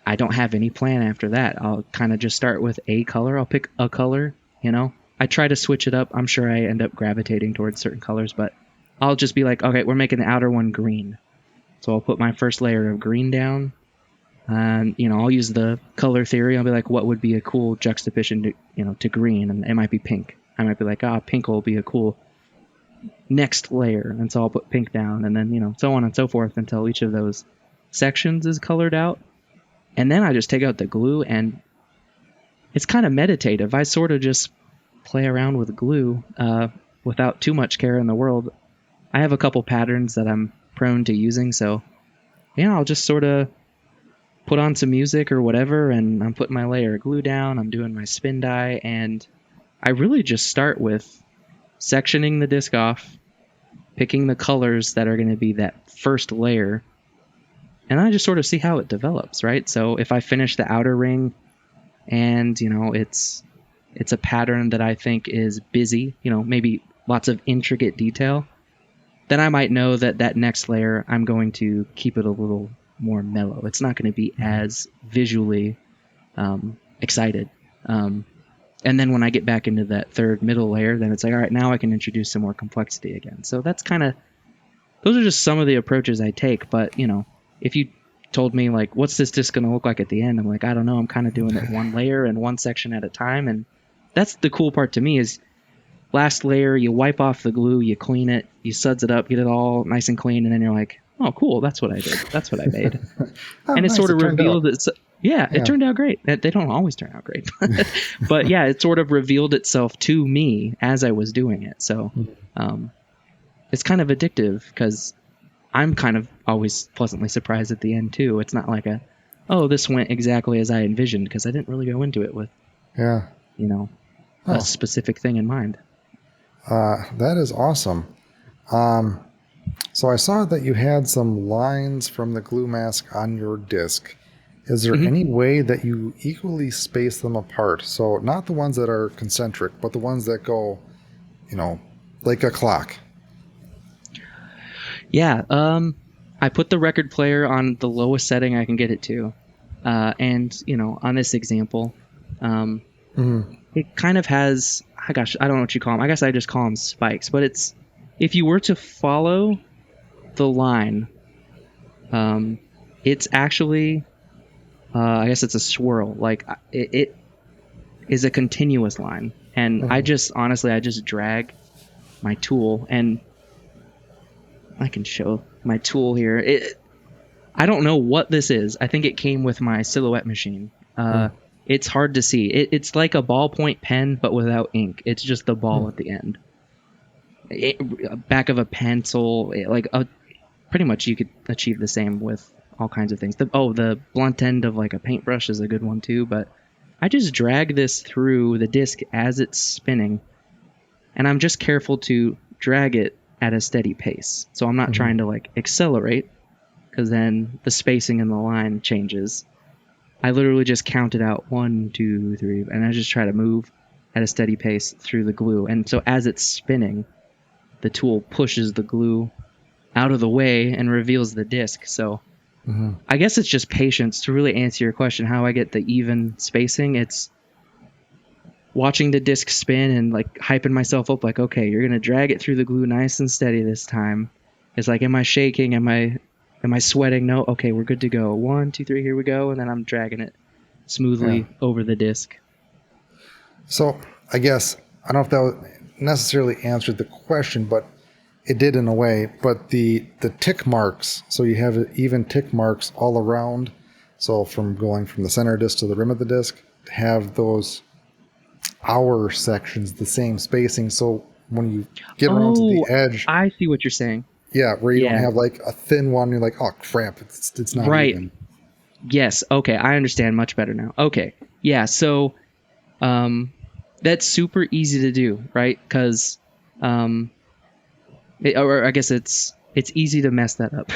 Speaker 2: I don't have any plan after that. I'll kind of just start with a color. I'll pick a color, I try to switch it up. I'm sure I end up gravitating towards certain colors, but I'll just be like, okay, we're making the outer one green. So I'll put my first layer of green down. And, I'll use the color theory. I'll be like, what would be a cool juxtaposition to green? And it might be pink. I might be like, pink will be a cool next layer. And so I'll put pink down, and then, so on and so forth until each of those sections is colored out. And then I just take out the glue, and it's kind of meditative. I sort of just play around with glue without too much care in the world. I have a couple patterns that I'm prone to using, so I'll just sort of put on some music or whatever, and I'm putting my layer of glue down, I'm doing my spin dye, and I really just start with sectioning the disc off, picking the colors that are going to be that first layer, and I just sort of see how it develops, right? So if I finish the outer ring and, it's a pattern that I think is busy, maybe lots of intricate detail, then I might know that next layer, I'm going to keep it a little more mellow. It's not going to be as visually excited. And then when I get back into that third middle layer, then it's like, all right, now I can introduce some more complexity again. So those are just some of the approaches I take. But, if you told me, like, what's this disc going to look like at the end? I'm like, I don't know. I'm kind of doing it one layer and one section at a time. And that's the cool part to me is last layer, you wipe off the glue, you clean it, you suds it up, get it all nice and clean. And then you're like, oh, cool. That's what I did. That's what I made. And it
Speaker 1: nice.
Speaker 2: sort of revealed it. It turned out great. They don't always turn out great. But yeah, it sort of revealed itself to me as I was doing it. So it's kind of addictive because I'm kind of always pleasantly surprised at the end too. It's not like this went exactly as I envisioned, because I didn't really go into it with, a specific thing in mind.
Speaker 1: That is awesome. So I saw that you had some lines from the glue mask on your disc. Is there any way that you equally space them apart? So not the ones that are concentric, but the ones that go, like a clock.
Speaker 2: Yeah, I put the record player on the lowest setting I can get it to. And, on this example, it kind of has, I don't know what you call them. I guess I just call them spikes. But if you were to follow the line, it's actually, I guess it's a swirl. Like, it is a continuous line. And I just drag my tool, and I can show my tool here. I don't know what this is. I think it came with my silhouette machine. It's hard to see. It's like a ballpoint pen, but without ink. It's just the ball at the end. Back of a pencil. Pretty much you could achieve the same with all kinds of things. The blunt end of like a paintbrush is a good one too. But I just drag this through the disc as it's spinning, and I'm just careful to drag it at a steady pace. So I'm not trying to like accelerate, because then the spacing in the line changes. I literally just counted out 1, 2, 3, and I just try to move at a steady pace through the glue. And so as it's spinning, the tool pushes the glue out of the way and reveals the disc. So I guess it's just patience. To really answer your question, how I get the even spacing, it's watching the disc spin and like hyping myself up, like, okay, you're gonna drag it through the glue nice and steady this time. It's like, am I shaking? Am I sweating? No. Okay, we're good to go. 1, 2, 3, here we go. And then I'm dragging it smoothly over the disc.
Speaker 1: So I guess I don't know if that necessarily answered the question, but it did in a way. But the tick marks, so you have even tick marks all around. So from going from the center disc to the rim of the disc, have those hour sections the same spacing. So when you get around to the edge,
Speaker 2: I see what you're saying.
Speaker 1: Yeah, where you don't have like a thin one. You're like, oh crap, it's not
Speaker 2: right.
Speaker 1: even.
Speaker 2: Yes. Okay, I understand much better now. Okay. Yeah. So, that's super easy to do, right? Because, or I guess it's easy to mess that up.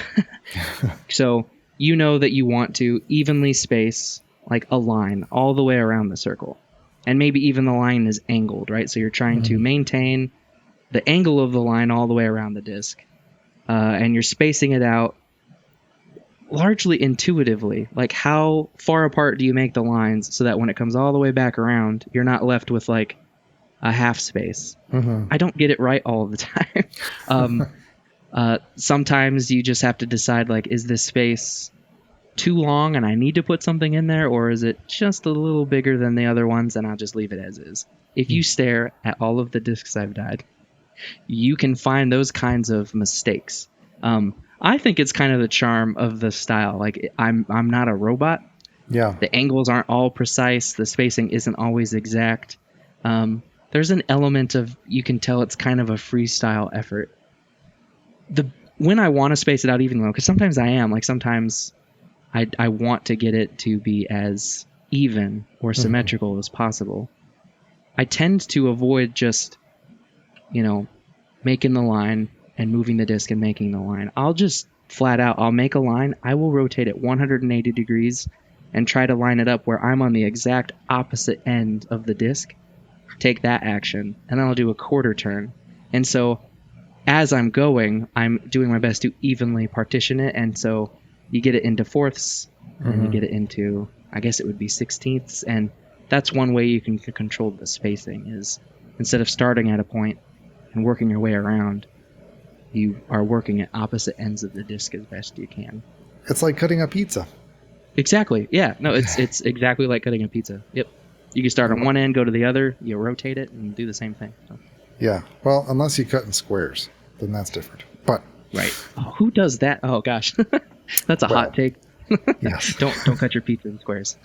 Speaker 2: So you know that you want to evenly space like a line all the way around the circle, and maybe even the line is angled, right? So you're trying to maintain the angle of the line all the way around the disc. And you're spacing it out largely intuitively. Like, how far apart do you make the lines so that when it comes all the way back around, you're not left with like a half space? I don't get it right all the time. Sometimes you just have to decide, like, is this space too long and I need to put something in there, or is it just a little bigger than the other ones and I'll just leave it as is? If you stare at all of the discs I've dyed, you can find those kinds of mistakes. I think it's kind of the charm of the style. Like, I'm not a robot.
Speaker 1: Yeah.
Speaker 2: The angles aren't all precise. The spacing isn't always exact. There's an element of, you can tell it's kind of a freestyle effort. When I want to space it out even though, because sometimes I am, like sometimes I want to get it to be as even or symmetrical as possible. I tend to avoid just, making the line and moving the disc and making the line. I'll just flat out, I'll make a line. I will rotate it 180 degrees and try to line it up where I'm on the exact opposite end of the disc. Take that action, and then I'll do a quarter turn. And so as I'm going, I'm doing my best to evenly partition it. And so you get it into fourths, and you get it into, I guess it would be 16ths. And that's one way you can control the spacing, is instead of starting at a point and working your way around, you are working at opposite ends of the disc as best you can.
Speaker 1: It's like cutting a pizza.
Speaker 2: Exactly. Yeah. No, it's exactly like cutting a pizza. Yep. You can start on one end, go to the other, you rotate it, and do the same thing. So.
Speaker 1: Yeah. Well, unless you cut in squares, then that's different. But
Speaker 2: right. Oh, who does that? Oh gosh, that's a hot take.
Speaker 1: Yes.
Speaker 2: Don't cut your pizza in squares.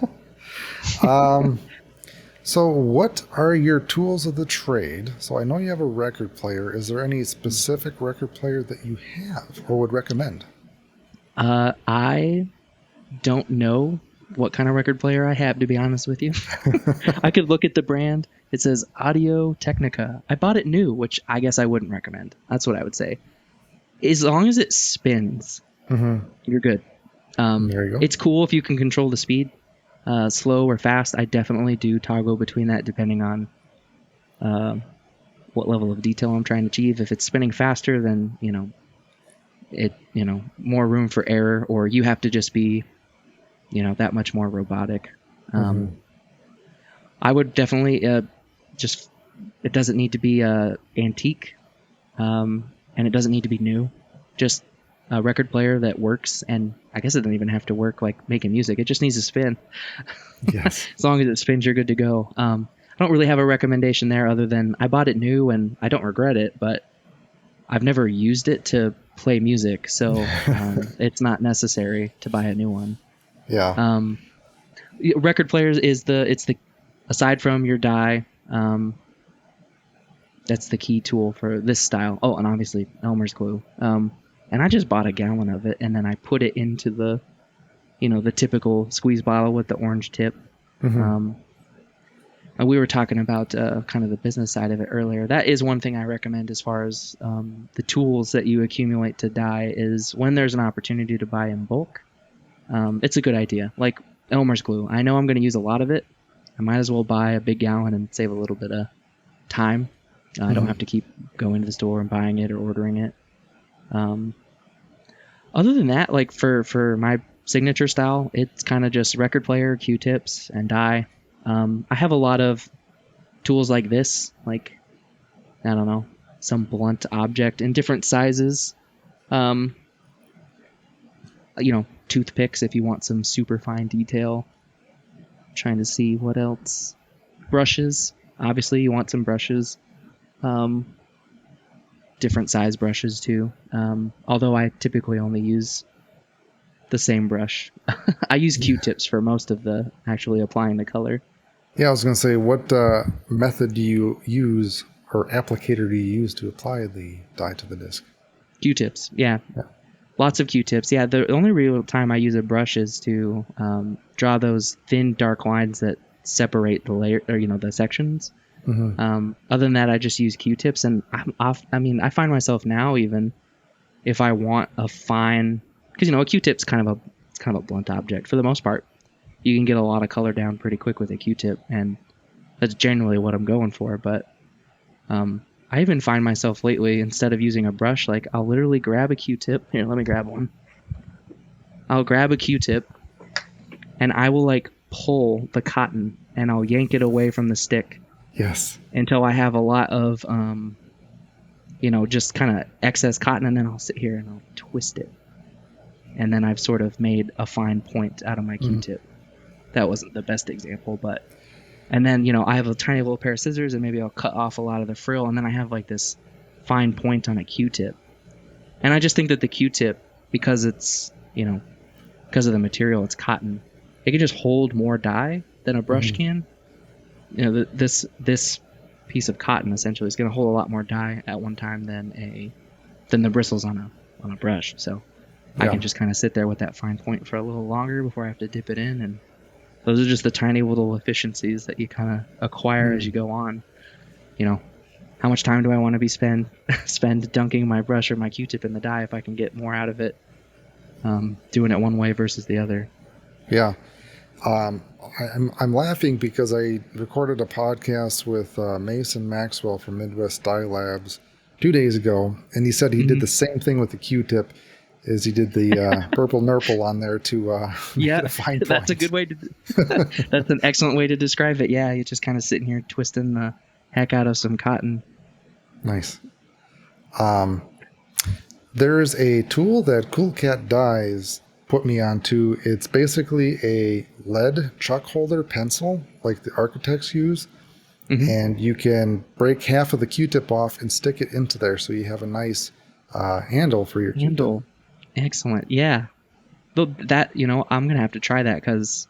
Speaker 1: So what are your tools of the trade? So I know you have a record player. Is there any specific record player that you have or would recommend?
Speaker 2: I don't know what kind of record player I have, to be honest with you. I could look at the brand. It says Audio Technica. I bought it new, which I guess I wouldn't recommend. That's what I would say. As long as it spins, you're good.
Speaker 1: There you go.
Speaker 2: It's cool if you can control the speed. Slow or fast, I definitely do toggle between that depending on what level of detail I'm trying to achieve. If it's spinning faster, then more room for error, or you have to just be that much more robotic. I would definitely it doesn't need to be antique, and it doesn't need to be new. Just a record player that works, and I guess it doesn't even have to work like making music. It just needs to spin.
Speaker 1: Yes.
Speaker 2: As long as it spins, you're good to go. I don't really have a recommendation there other than I bought it new and I don't regret it, but I've never used it to play music, so it's not necessary to buy a new one.
Speaker 1: Yeah.
Speaker 2: Record players it's the aside from your die, that's the key tool for this style. Oh, and obviously Elmer's glue. And I just bought a gallon of it, and then I put it into the typical squeeze bottle with the orange tip. And we were talking about kind of the business side of it earlier. That is one thing I recommend as far as the tools that you accumulate to dye, is when there's an opportunity to buy in bulk, it's a good idea. Like Elmer's glue. I know I'm going to use a lot of it. I might as well buy a big gallon and save a little bit of time. I don't have to keep going to the store and buying it or ordering it. Other than that, like for my signature style, it's kind of just record player, Q-tips, and dye. I have a lot of tools like this, like, I don't know, some blunt object in different sizes. Toothpicks if you want some super fine detail. Trying to see what else. Brushes. Obviously, you want some brushes. Different size brushes too. Although I typically only use the same brush. I use Q-tips for most of the actually applying the color.
Speaker 1: Yeah, I was going to say, what method do you use or applicator do you use to apply the dye to the disc?
Speaker 2: Q-tips, yeah. Lots of Q-tips. Yeah, the only real time I use a brush is to draw those thin, dark lines that separate the layer, or the sections. Mm-hmm. Other than that, I just use Q-tips, and I find myself now, even if I want a fine, because a Q-tip's kind of a blunt object for the most part. You can get a lot of color down pretty quick with a Q-tip, and that's generally what I'm going for. But I even find myself lately, instead of using a brush, like I'll literally grab a Q-tip. Here, let me grab one. I'll grab a Q-tip, and I will like pull the cotton, and I'll yank it away from the stick.
Speaker 1: Yes.
Speaker 2: Until I have a lot of, just kind of excess cotton, and then I'll sit here and I'll twist it. And then I've sort of made a fine point out of my Q-tip. That wasn't the best example, but... And then, I have a tiny little pair of scissors, and maybe I'll cut off a lot of the frill, and then I have like this fine point on a Q-tip. And I just think that the Q-tip, because it's, because of the material, it's cotton, it can just hold more dye than a brush can. This piece of cotton essentially is going to hold a lot more dye at one time than the bristles on a brush. So I can just kind of sit there with that fine point for a little longer before I have to dip it in, and those are just the tiny little efficiencies that you kind of acquire as you go on. How much time do I want to be spend dunking my brush or my Q-tip in the dye if I can get more out of it, doing it one way versus the other?
Speaker 1: Yeah. I'm laughing because I recorded a podcast with Mason Maxwell from Midwest Dye Labs 2 days ago, and he said he did the same thing with the Q-tip. Is he did the purple nurple on there to
Speaker 2: get
Speaker 1: a fine point.
Speaker 2: That's a good way to. That's an excellent way to describe it. Yeah, you're just kind of sitting here twisting the heck out of some cotton.
Speaker 1: Nice. There's a tool that Cool Cat Dyes put me onto. It's basically a lead chuck holder pencil, like the architects use, and you can break half of the Q-tip off and stick it into there, so you have a nice handle for your Q-tip.
Speaker 2: Excellent. Yeah. That, I'm going to have to try that because,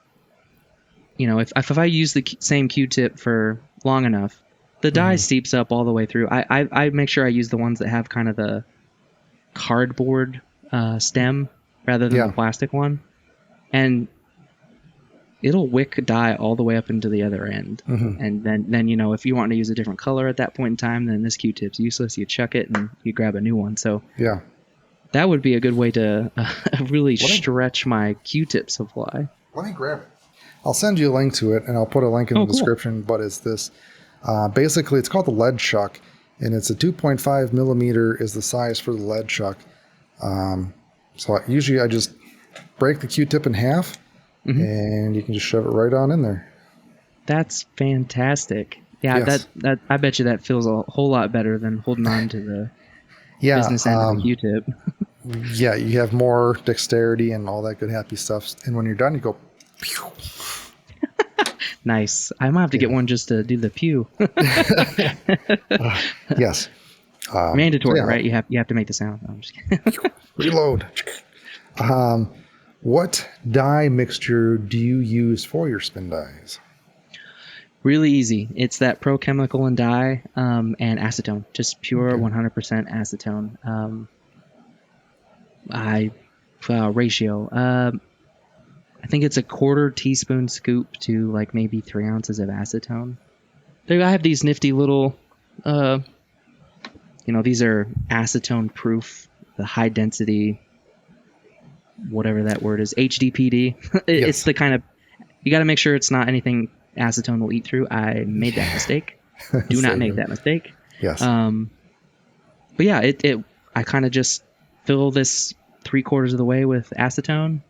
Speaker 2: if I use the same Q-tip for long enough, the dye seeps up all the way through. I make sure I use the ones that have kind of the cardboard stem rather than the plastic one. And it'll wick dye all the way up into the other end. And then, if you want to use a different color at that point in time, then this Q-tip's useless. You chuck it and you grab a new one. So
Speaker 1: yeah.
Speaker 2: That would be a good way to really stretch my Q-tip supply.
Speaker 1: Let me grab it. I'll send you a link to it, and I'll put a link in the description. But it's this. Basically, it's called the lead chuck, and it's a 2.5 millimeter is the size for the lead chuck. So usually I just break the Q-tip in half, and you can just shove it right on in there.
Speaker 2: That's fantastic. Yeah, that I bet you that feels a whole lot better than holding on to the business end of the Q-tip.
Speaker 1: Yeah, you have more dexterity and all that good happy stuff. And when you're done, you go, pew.
Speaker 2: Nice. I might have to get one just to do the pew.
Speaker 1: Yes.
Speaker 2: Mandatory, right? You have to make the sound. No, I'm just kidding.
Speaker 1: Reload. What dye mixture do you use for your spin dyes?
Speaker 2: Really easy. It's that Pro Chemical and Dye and acetone. Just pure 100% acetone. Ratio. I think it's a 1/4 teaspoon scoop to like maybe 3 ounces of acetone. I have these nifty little, these are acetone proof, the high density, whatever that word is, HDPD. It's the kind of you got to make sure it's not anything acetone will eat through. I made that mistake. Do not make that mistake.
Speaker 1: Yes.
Speaker 2: But yeah, I kind of just fill this 3/4 of the way with acetone,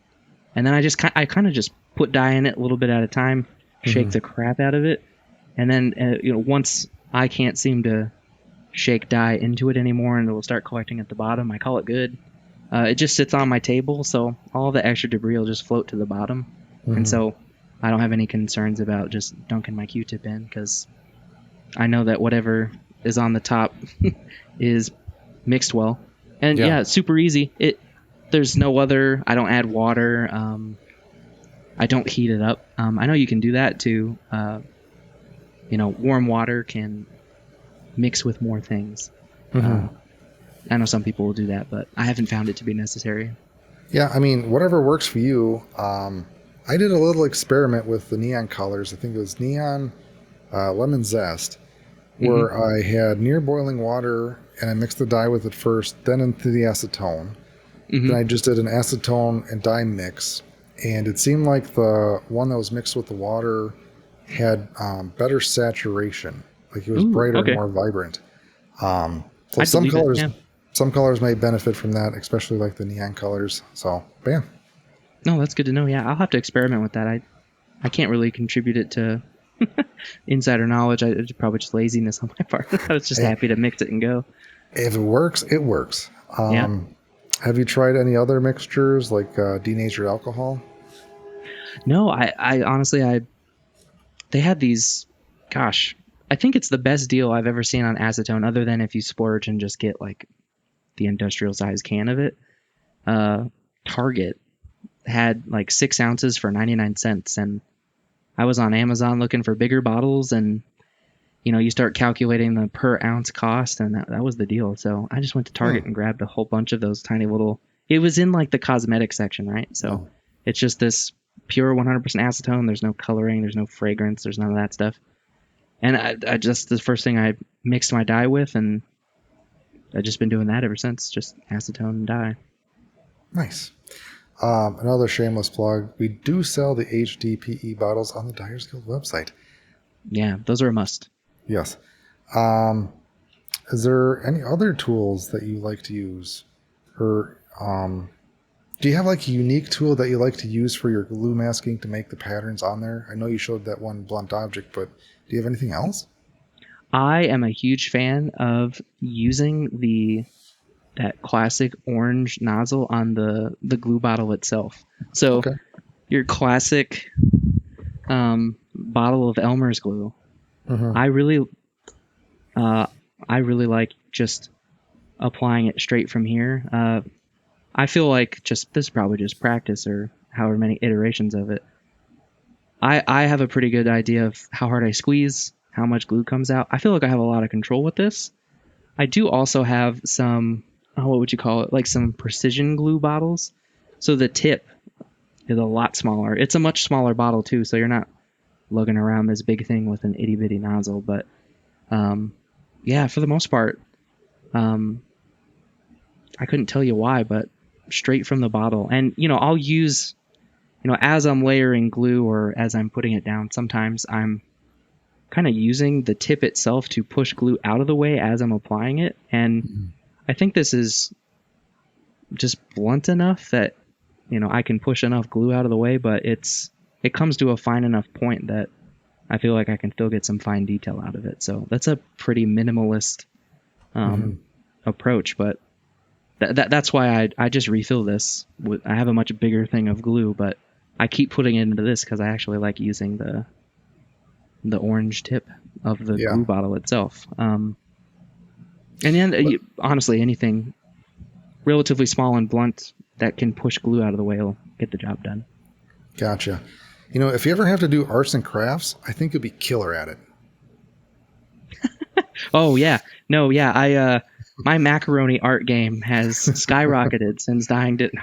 Speaker 2: and then I kind of just put dye in it a little bit at a time, shake the crap out of it, and then once I can't seem to shake dye into it anymore, and it will start collecting at the bottom, I call it good. It just sits on my table, so all the extra debris will just float to the bottom, and so I don't have any concerns about just dunking my Q-tip in, because I know that whatever is on the top is mixed well. And yeah, it's super easy. There's no other, I don't add water. I don't heat it up. I know you can do that too. Warm water can mix with more things. I know some people will do that, but I haven't found it to be necessary.
Speaker 1: Yeah, I mean, whatever works for you. I did a little experiment with the neon colors. I think it was neon lemon zest, where I had near boiling water and I mixed the dye with it first, then into the acetone. Then I just did an acetone and dye mix, and it seemed like the one that was mixed with the water had better saturation. Like it was brighter and more vibrant. So some colors may benefit from that, especially like the neon colors. So, bam.
Speaker 2: No, that's good to know. Yeah, I'll have to experiment with that. I can't really contribute it to insider knowledge. It's probably just laziness on my part. I was just happy to mix it and go.
Speaker 1: If it works, it works. Have you tried any other mixtures like denatured alcohol?
Speaker 2: No, I honestly, they had these, gosh, I think it's the best deal I've ever seen on acetone, other than if you splurge and just get like the industrial size can of it. Target had like 6 ounces for 99 cents, and I was on Amazon looking for bigger bottles, and you start calculating the per ounce cost, and that was the deal. So I just went to Target and grabbed a whole bunch of those tiny little, it was in like the cosmetic section, right? So it's just this pure 100% acetone. There's no coloring, there's no fragrance, there's none of that stuff. And I just, the first thing I mixed my dye with, and I've just been doing that ever since, just acetone and dye.
Speaker 1: Nice. Another shameless plug. We do sell the HDPE bottles on the Dyers Guild website.
Speaker 2: Yeah, those are a must.
Speaker 1: Yes. Is there any other tools that you like to use? Or do you have like a unique tool that you like to use for your glue masking to make the patterns on there? I know you showed that one blunt object, but do you have anything else?
Speaker 2: I am a huge fan of using that classic orange nozzle on the glue bottle itself. So your classic bottle of Elmer's glue. I really like just applying it straight from here. I feel like this is probably just practice or however many iterations of it. I have a pretty good idea of how hard I squeeze, how much glue comes out. I feel like I have a lot of control with this. I do also have some, what would you call it? Like some precision glue bottles. So the tip is a lot smaller. It's a much smaller bottle too, so you're not lugging around this big thing with an itty bitty nozzle. But yeah, for the most part, I couldn't tell you why, but straight from the bottle. And I'll use, as I'm layering glue or as I'm putting it down, sometimes I'm kind of using the tip itself to push glue out of the way as I'm applying it. And I think this is just blunt enough that I can push enough glue out of the way, but it comes to a fine enough point that I feel like I can still get some fine detail out of it. So that's a pretty minimalist approach, but that's why I just refill this. I have a much bigger thing of glue, but I keep putting it into this because I actually like using the orange tip of the glue bottle itself. And then honestly, anything relatively small and blunt that can push glue out of the way will get the job done.
Speaker 1: Gotcha. If you ever have to do arts and crafts, I think you'll be killer at it.
Speaker 2: Oh yeah. No, yeah. My macaroni art game has skyrocketed since dying did.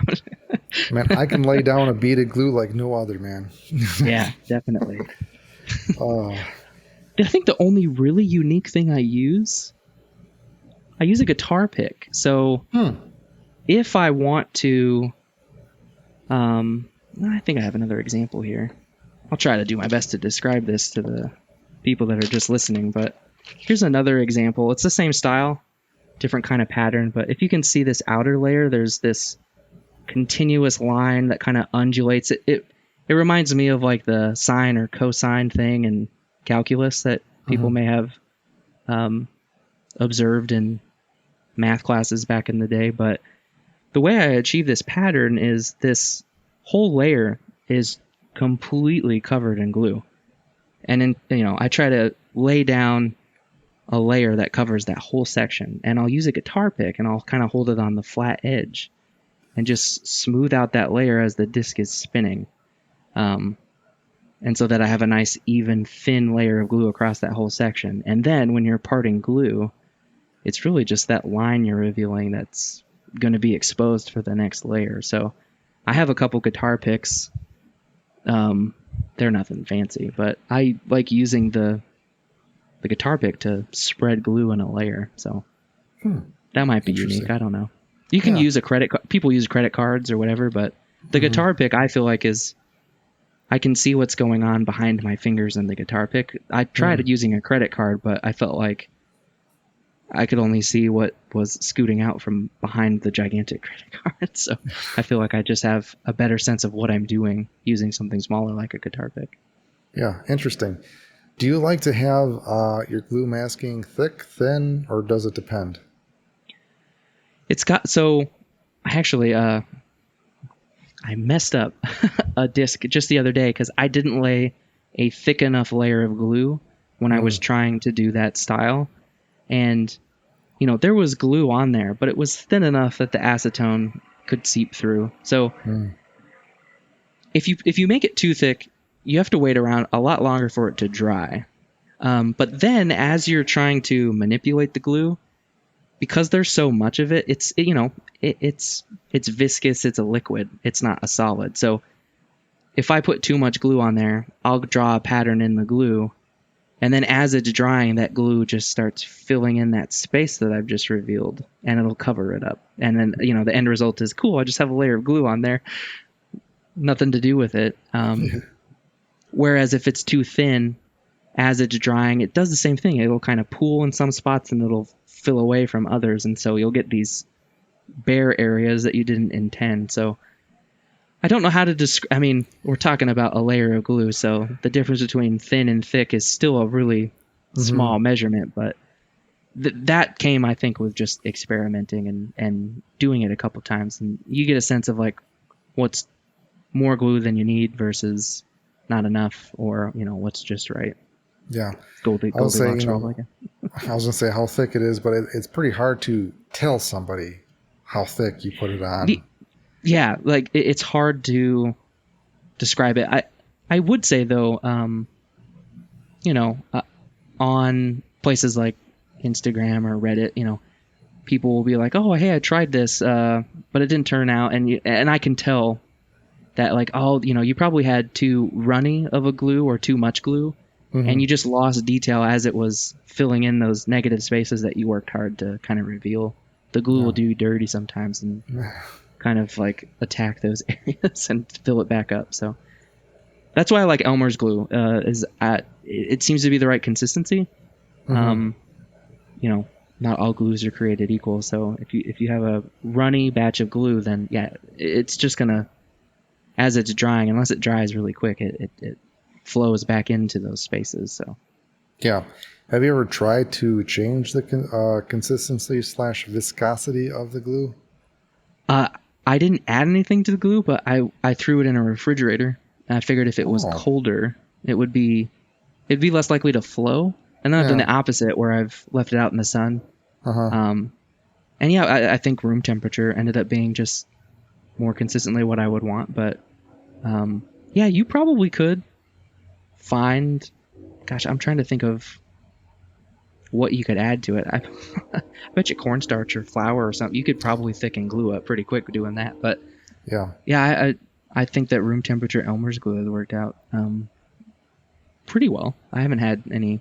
Speaker 1: Man, I can lay down a beaded glue like no other, man.
Speaker 2: Yeah, definitely. I think the only really unique thing I use a guitar pick. So if I want to, I think I have another example here. I'll try to do my best to describe this to the people that are just listening, but here's another example. It's the same style, different kind of pattern, but if you can see this outer layer, there's this continuous line that kind of undulates. It reminds me of like the sine or cosine thing in calculus that people may have observed in math classes back in the day. But the way I achieve this pattern is this whole layer is completely covered in glue. And then, I try to lay down a layer that covers that whole section, and I'll use a guitar pick and I'll kind of hold it on the flat edge and just smooth out that layer as the disc is spinning. And so that I have a nice, even, thin layer of glue across that whole section. And then when you're parting glue, it's really just that line you're revealing that's going to be exposed for the next layer. So I have a couple guitar picks. They're nothing fancy, but I like using the guitar pick to spread glue in a layer. So that might be unique. I don't know. You can use people use credit cards or whatever, but the guitar pick I feel like I can see what's going on behind my fingers in the guitar pick. I tried using a credit card, but I felt like I could only see what was scooting out from behind the gigantic credit card. So I feel like I just have a better sense of what I'm doing using something smaller like a guitar pick.
Speaker 1: Yeah, interesting. Do you like to have your glue masking thick, thin, or does it depend?
Speaker 2: I messed up a disc just the other day because I didn't lay a thick enough layer of glue when I was trying to do that style. And, there was glue on there, but it was thin enough that the acetone could seep through. So if you make it too thick, you have to wait around a lot longer for it to dry. But then as you're trying to manipulate the glue, because there's so much of it, it's viscous, it's a liquid, it's not a solid. So if I put too much glue on there, I'll draw a pattern in the glue, and then as it's drying, that glue just starts filling in that space that I've just revealed, and it'll cover it up. And then, the end result is cool. I just have a layer of glue on there, nothing to do with it. Whereas if it's too thin, as it's drying, it does the same thing. It'll kind of pool in some spots and it'll fill away from others. And so you'll get these bare areas that you didn't intend. So I don't know how to describe. I mean, we're talking about a layer of glue. So the difference between thin and thick is still a really small measurement. But that came, I think, with just experimenting and doing it a couple times. And you get a sense of like what's more glue than you need versus not enough, or, what's just right.
Speaker 1: Yeah.
Speaker 2: I was going
Speaker 1: to say how thick it is, but it's pretty hard to tell somebody how thick you put it on.
Speaker 2: Yeah, like it's hard to describe it. I would say though, on places like Instagram or Reddit, people will be like, "Oh, hey, I tried this, but it didn't turn out," and I can tell that like, oh, you probably had too runny of a glue or too much glue. And you just lost detail as it was filling in those negative spaces that you worked hard to kind of reveal. The glue will do you dirty sometimes and kind of like attack those areas and fill it back up. So that's why I like Elmer's glue. It seems to be the right consistency. Not all glues are created equal. So if you have a runny batch of glue, then it's just gonna, as it's drying, unless it dries really quick, it flows back into those spaces. So
Speaker 1: yeah. Have you ever tried to change the consistency / viscosity of the glue?
Speaker 2: I didn't add anything to the glue, but I threw it in a refrigerator, and I figured if it was colder, it'd be less likely to flow. And then I've done the opposite, where I've left it out in the sun. I think room temperature ended up being just more consistently what I would want. But you probably could find, I'm trying to think of what you could add to it. I bet you cornstarch or flour or something, you could probably thicken glue up pretty quick doing that. But I think that room temperature Elmer's glue has worked out pretty well. I haven't had any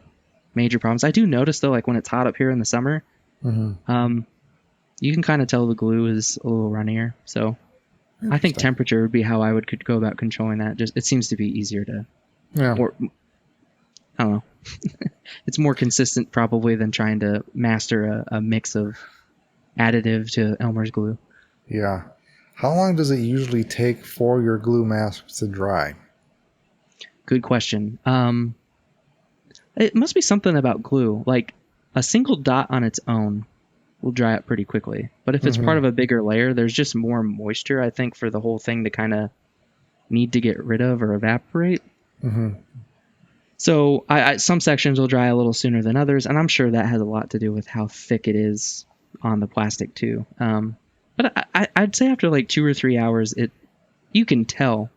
Speaker 2: major problems. I do notice though, like when it's hot up here in the summer, you can kind of tell the glue is a little runnier. So I think temperature would be how I would go about controlling that. Just, it seems to be easier to
Speaker 1: Yeah.
Speaker 2: Or I don't know. It's more consistent probably than trying to master a mix of additive to Elmer's glue.
Speaker 1: Yeah. How long does it usually take for your glue masks to dry?
Speaker 2: Good question. It must be something about glue. Like a single dot on its own will dry up pretty quickly. But if it's part of a bigger layer, there's just more moisture, I think, for the whole thing to kind of need to get rid of or evaporate. So some sections will dry a little sooner than others, and I'm sure that has a lot to do with how thick it is on the plastic too. But I'd say after like 2 or 3 hours, you can tell,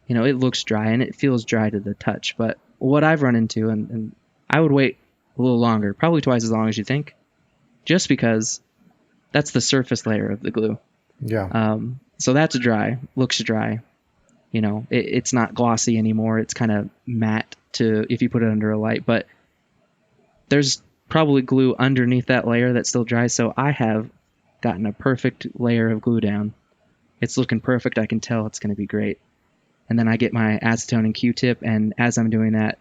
Speaker 2: it looks dry and it feels dry to the touch. But what I've run into, and I would wait a little longer, probably twice as long as you think, just because that's the surface layer of the glue.
Speaker 1: Yeah.
Speaker 2: So that's dry, looks dry. It's not glossy anymore. It's kind of matte if you put it under a light, but there's probably glue underneath that layer that still dries. So I have gotten a perfect layer of glue down. It's looking perfect. I can tell it's going to be great. And then I get my acetone and Q-tip, and as I'm doing that,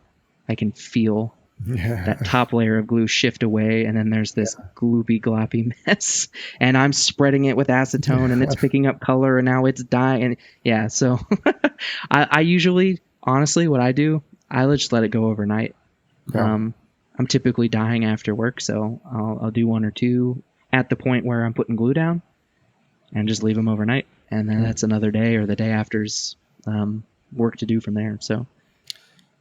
Speaker 2: I can feel that top layer of glue shift away, and then there's this gloopy gloppy mess, and I'm spreading it with acetone, and it's picking up color, and now it's dyeing. Yeah, so I usually, honestly, what I do, I just let it go overnight. I'm typically dyeing after work, so I'll do 1 or 2 at the point where I'm putting glue down, and just leave them overnight, and then that's another day or the day after's work to do from there. So.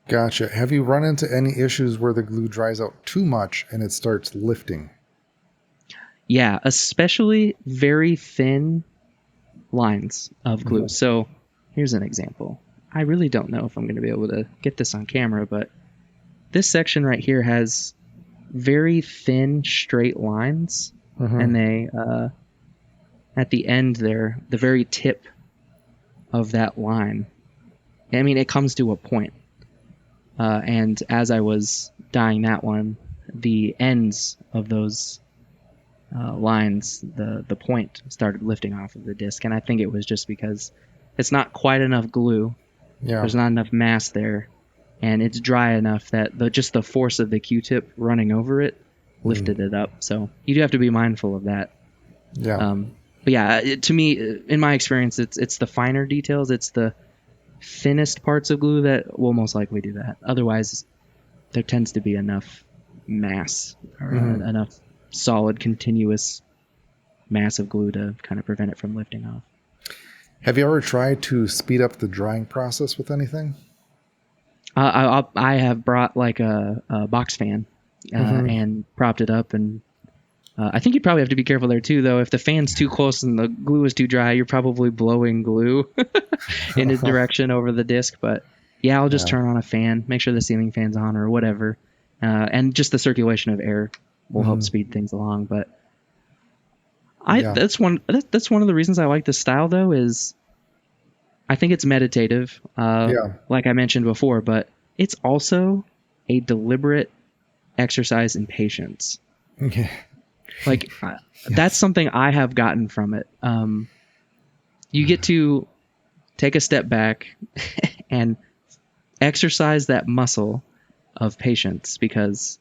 Speaker 1: Gotcha. Have you run into any issues where the glue dries out too much and it starts lifting?
Speaker 2: Yeah, especially very thin lines of glue. So here's an example. I really don't know if I'm going to be able to get this on camera, but this section right here has very thin straight lines, and they at the end there, the very tip of that line, I mean, it comes to a point. And as I was dyeing that one, the ends of those lines, the point started lifting off of the disc. And I think it was just because it's not quite enough glue.
Speaker 1: Yeah.
Speaker 2: There's not enough mass there. And it's dry enough that just the force of the Q-tip running over it lifted it up. So you do have to be mindful of that.
Speaker 1: Yeah.
Speaker 2: But yeah, to me, in my experience, it's the finer details. It's the thinnest parts of glue that will most likely do that. Otherwise, there tends to be enough mass or enough solid, continuous mass of glue to kind of prevent it from lifting off.
Speaker 1: Have you ever tried to speed up the drying process with anything?
Speaker 2: I have brought like a box fan and propped it up, and I think you probably have to be careful there too, though. If the fan's too close and the glue is too dry, you're probably blowing glue in a direction over the disc. But yeah, I'll just turn on a fan, make sure the ceiling fan's on or whatever, and just the circulation of air will help speed things along. But that's one of the reasons I like this style, though, is I think it's meditative, like I mentioned before, but it's also a deliberate exercise in patience.
Speaker 1: Okay.
Speaker 2: Like that's something I have gotten from it. You get to take a step back and exercise that muscle of patience, because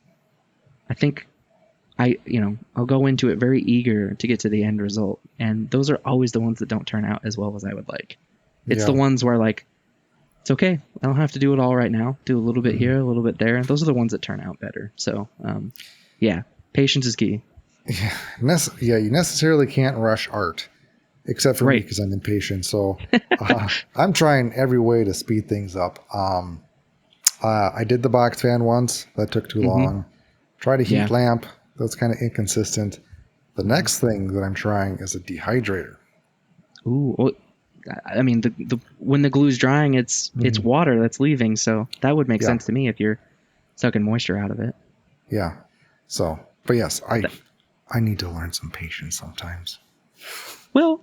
Speaker 2: I think I'll go into it very eager to get to the end result. And those are always the ones that don't turn out as well as I would like. It's the ones where like, it's okay. I don't have to do it all right now. Do a little bit here, a little bit there. Those are the ones that turn out better. So, patience is key.
Speaker 1: Yeah, you necessarily can't rush art, except for me because I'm impatient. So I'm trying every way to speed things up. I did the box fan once. That took too long. Tried a heat lamp. That's kind of inconsistent. The next thing that I'm trying is a dehydrator.
Speaker 2: Ooh, well, I mean, when the glue's drying, it's water that's leaving. So that would make sense to me if you're sucking moisture out of it.
Speaker 1: Yeah. So, but yes, I need to learn some patience sometimes.
Speaker 2: Well,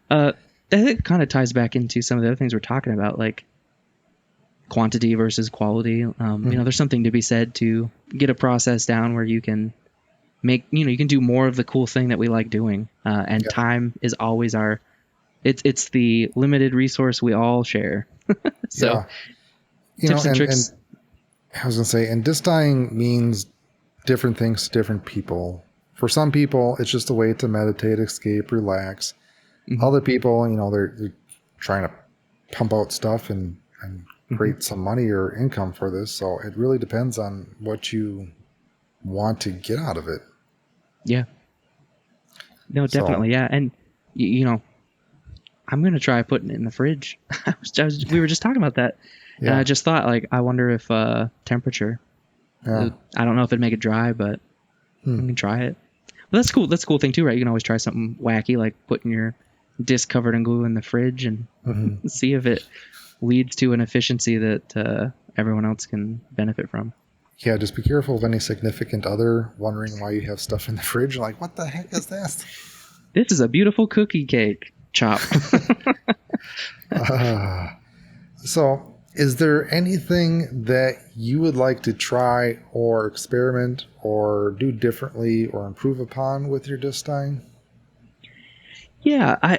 Speaker 2: that kind of ties back into some of the other things we're talking about, like quantity versus quality. There's something to be said to get a process down where you can make, you can do more of the cool thing that we like doing. And time is always it's the limited resource we all share. So tips and
Speaker 1: and
Speaker 2: tricks.
Speaker 1: I was gonna say, and disc dyeing means different things to different people. For some people, it's just a way to meditate, escape, relax. Other people, they're trying to pump out stuff and create some money or income for this. So it really depends on what you want to get out of it.
Speaker 2: Yeah. No, definitely. Yeah. And, I'm going to try putting it in the fridge. We were just talking about that.
Speaker 1: Yeah.
Speaker 2: And I just thought, like, I wonder if temperature,
Speaker 1: Yeah.
Speaker 2: I don't know if it'd make it dry, but I can try it. But that's cool. That's a cool thing too, right? You can always try something wacky, like putting your disc covered in glue in the fridge and see if it leads to an efficiency that everyone else can benefit from.
Speaker 1: Yeah, just be careful of any significant other wondering why you have stuff in the fridge. Like, what the heck is this?
Speaker 2: This is a beautiful cookie cake chop.
Speaker 1: So, is there anything that you would like to try or experiment or do differently or improve upon with your disc dyeing?
Speaker 2: Yeah,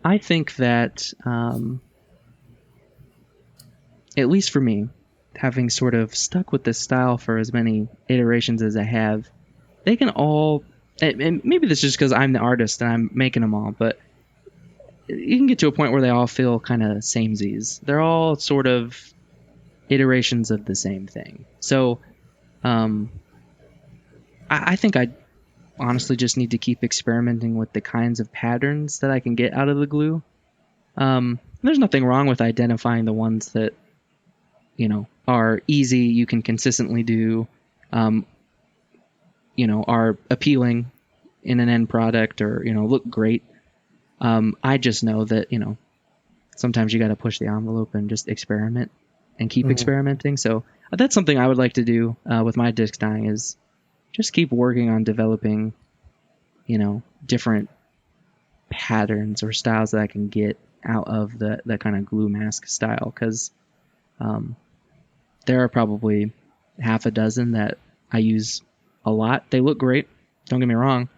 Speaker 2: I think that at least for me, having sort of stuck with this style for as many iterations as I have, they can all, and maybe this is just because I'm the artist and I'm making them all, but you can get to a point where they all feel kind of samesies. They're all sort of iterations of the same thing. So I think I honestly just need to keep experimenting with the kinds of patterns that I can get out of the glue. There's nothing wrong with identifying the ones that, are easy, you can consistently do, are appealing in an end product or, look great. I just know that, sometimes you got to push the envelope and just experiment and keep experimenting. So that's something I would like to do with my disc dyeing is just keep working on developing, different patterns or styles that I can get out of that kind of glue mask style. Because there are probably half a dozen that I use a lot. They look great. Don't get me wrong.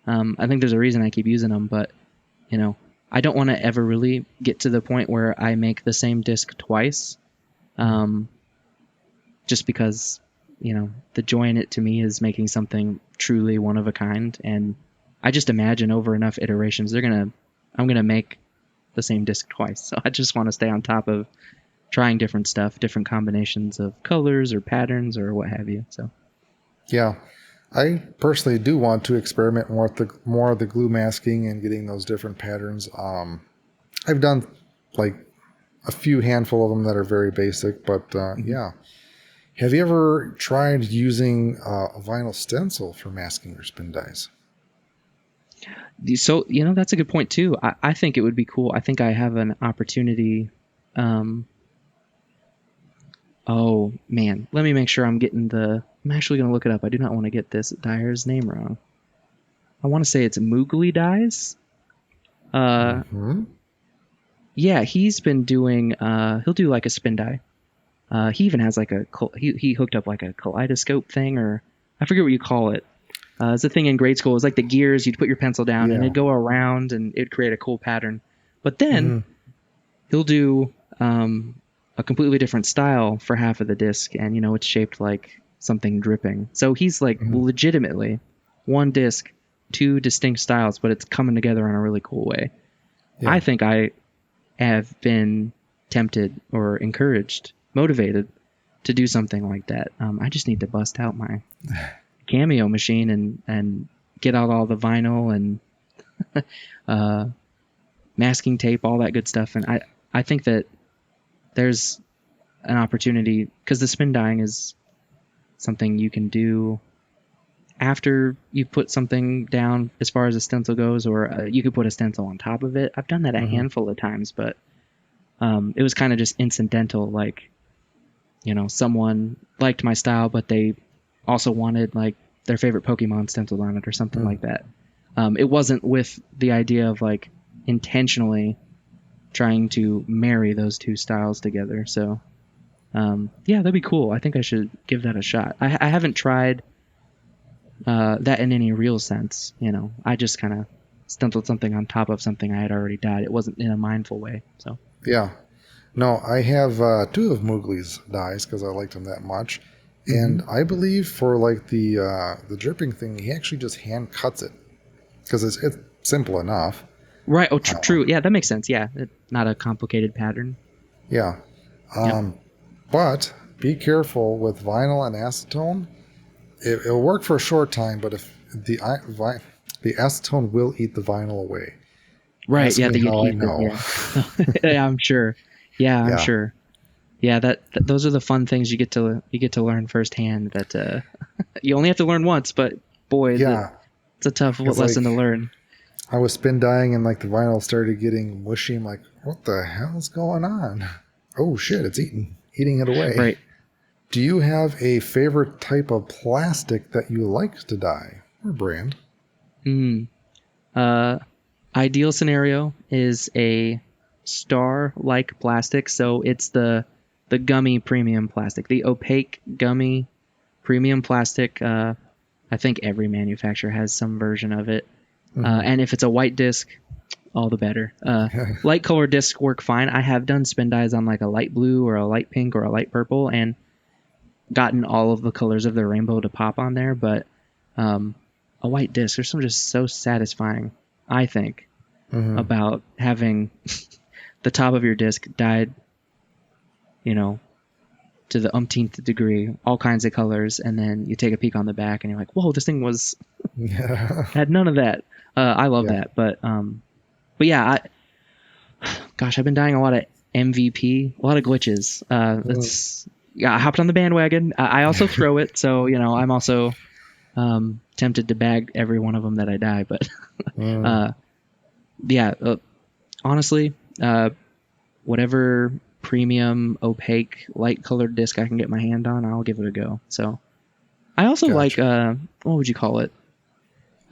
Speaker 2: I think there's a reason I keep using them, but I don't want to ever really get to the point where I make the same disc twice. Just because, the joy in it to me is making something truly one of a kind. And I just imagine over enough iterations, I'm going to make the same disc twice. So I just want to stay on top of trying different stuff, different combinations of colors or patterns or what have you. So,
Speaker 1: yeah, I personally do want to experiment more of the glue masking and getting those different patterns. I've done like a few handful of them that are very basic, but yeah. Have you ever tried using a vinyl stencil for masking your spin dyes?
Speaker 2: So, that's a good point too. I think it would be cool. I think I have an opportunity. Oh man, let me make sure I'm actually going to look it up. I do not want to get this dyer's name wrong. I want to say it's Moogly Dyes. Yeah, he's been doing, he'll do like a spin dye. He even has like he hooked up like a kaleidoscope thing, or I forget what you call it. It's a thing in grade school. It's like the gears. You'd put your pencil down and it'd go around and it'd create a cool pattern. But then he'll do a completely different style for half of the disc, and it's shaped like something dripping. So he's like legitimately one disc, two distinct styles, but it's coming together in a really cool way. Yeah. I think I have been tempted or encouraged, motivated to do something like that. I just need to bust out my Cameo machine and get out all the vinyl and masking tape, all that good stuff. And I think that there's an opportunity, because the spin dyeing is something you can do after you put something down as far as a stencil goes, or you could put a stencil on top of it. I've done that a handful of times, but it was kind of just incidental. Like, someone liked my style, but they also wanted like their favorite Pokemon stenciled on it or something like that. It wasn't with the idea of like intentionally trying to marry those two styles together. So yeah, that'd be cool. I think I should give that a shot. I haven't tried that in any real sense. I just kind of stenciled something on top of something I had already dyed. It wasn't in a mindful way. So
Speaker 1: yeah, No, I have two of Mowgli's dyes because I liked him that much.
Speaker 2: Mm-hmm.
Speaker 1: And I believe for like the dripping thing, he actually just hand cuts it because it's simple enough.
Speaker 2: Right. Oh, true. Yeah, that makes sense. Yeah, not a complicated pattern.
Speaker 1: Yeah.
Speaker 2: Yep.
Speaker 1: But be careful with vinyl and acetone. It'll work for a short time, but if the acetone will eat the vinyl away.
Speaker 2: Right.
Speaker 1: Ask
Speaker 2: Yeah,
Speaker 1: me
Speaker 2: the
Speaker 1: how I
Speaker 2: adhesive.
Speaker 1: know.
Speaker 2: Yeah. Yeah, I'm sure. Yeah, I'm
Speaker 1: Yeah.
Speaker 2: sure. Yeah, those are the fun things you get to learn firsthand. That you only have to learn once, but boy,
Speaker 1: Yeah.
Speaker 2: it's a tough
Speaker 1: It's
Speaker 2: lesson to
Speaker 1: like
Speaker 2: learn.
Speaker 1: I was spin dyeing and like the vinyl started getting mushy. I'm like, what the hell's going on? Oh shit, it's eating it away.
Speaker 2: Right.
Speaker 1: Do you have a favorite type of plastic that you like to dye or brand?
Speaker 2: Mm. Ideal scenario is a star-like plastic, so it's the gummy premium plastic, the opaque gummy premium plastic. I think every manufacturer has some version of it. And if it's a white disc, all the better. Light color discs work fine. I have done spin dyes on like a light blue or a light pink or a light purple and gotten all of the colors of the rainbow to pop on there. But a white disc, there's some just so satisfying, I think, about having the top of your disc dyed, to the umpteenth degree, all kinds of colors, and then you take a peek on the back and you're like, whoa, this thing
Speaker 1: Yeah.
Speaker 2: had none of that. I love
Speaker 1: Yeah.
Speaker 2: that, but yeah, I've been dying a lot of MVP, a lot of glitches. I hopped on the bandwagon. I also throw it, so I'm also tempted to bag every one of them that I dye. But yeah, honestly, whatever premium opaque light colored disc I can get my hand on, I'll give it a go. So I also like what would you call it?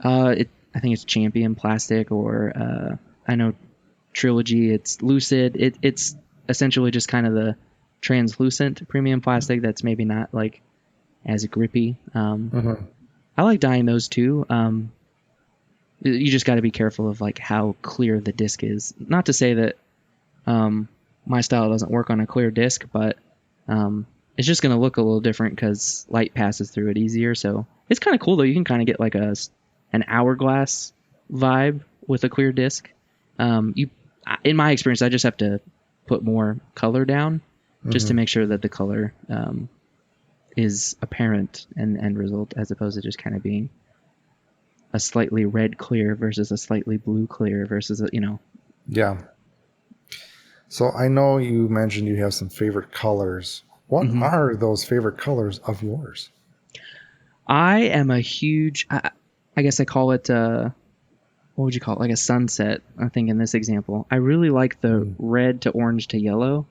Speaker 2: I think it's Champion plastic, or I know Trilogy. It's Lucid. It's essentially just kind of the translucent premium plastic that's maybe not like as grippy. I like dyeing those too. You just got to be careful of like how clear the disc is. Not to say that my style doesn't work on a clear disc, but it's just going to look a little different because light passes through it easier. So it's kind of cool though. You can kind of get like an hourglass vibe with a clear disc. In my experience, I just have to put more color down just to make sure that the color is apparent in the end result, as opposed to just kind of being a slightly red clear versus a slightly blue clear versus
Speaker 1: Yeah. So I know you mentioned you have some favorite colors. What are those favorite colors of yours?
Speaker 2: I am a huge, I guess I call it, what would you call it? Like a sunset, I think, in this example. I really like the red to orange to yellow.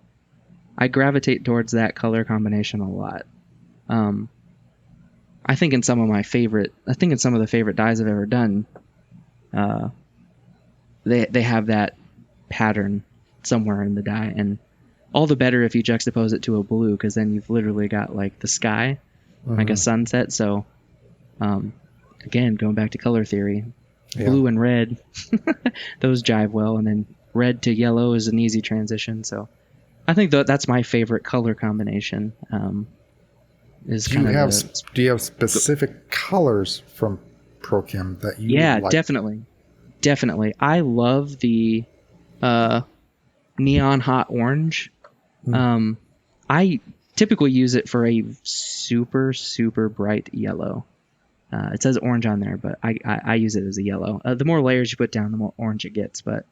Speaker 2: I gravitate towards that color combination a lot. I think in some of the favorite dyes I've ever done, they have that pattern somewhere in the dye, and all the better if you juxtapose it to a blue, because then you've literally got like the sky, like a sunset. So, again, going back to color theory, blue and red, those jive well, and then red to yellow is an easy transition. So, I think that's my favorite color combination. Do
Speaker 1: you have specific colors from Prochem that you like?
Speaker 2: Definitely. I love the neon hot orange. I typically use it for a super, super bright yellow. It says orange on there, but I use it as a yellow. The more layers you put down, the more orange it gets. But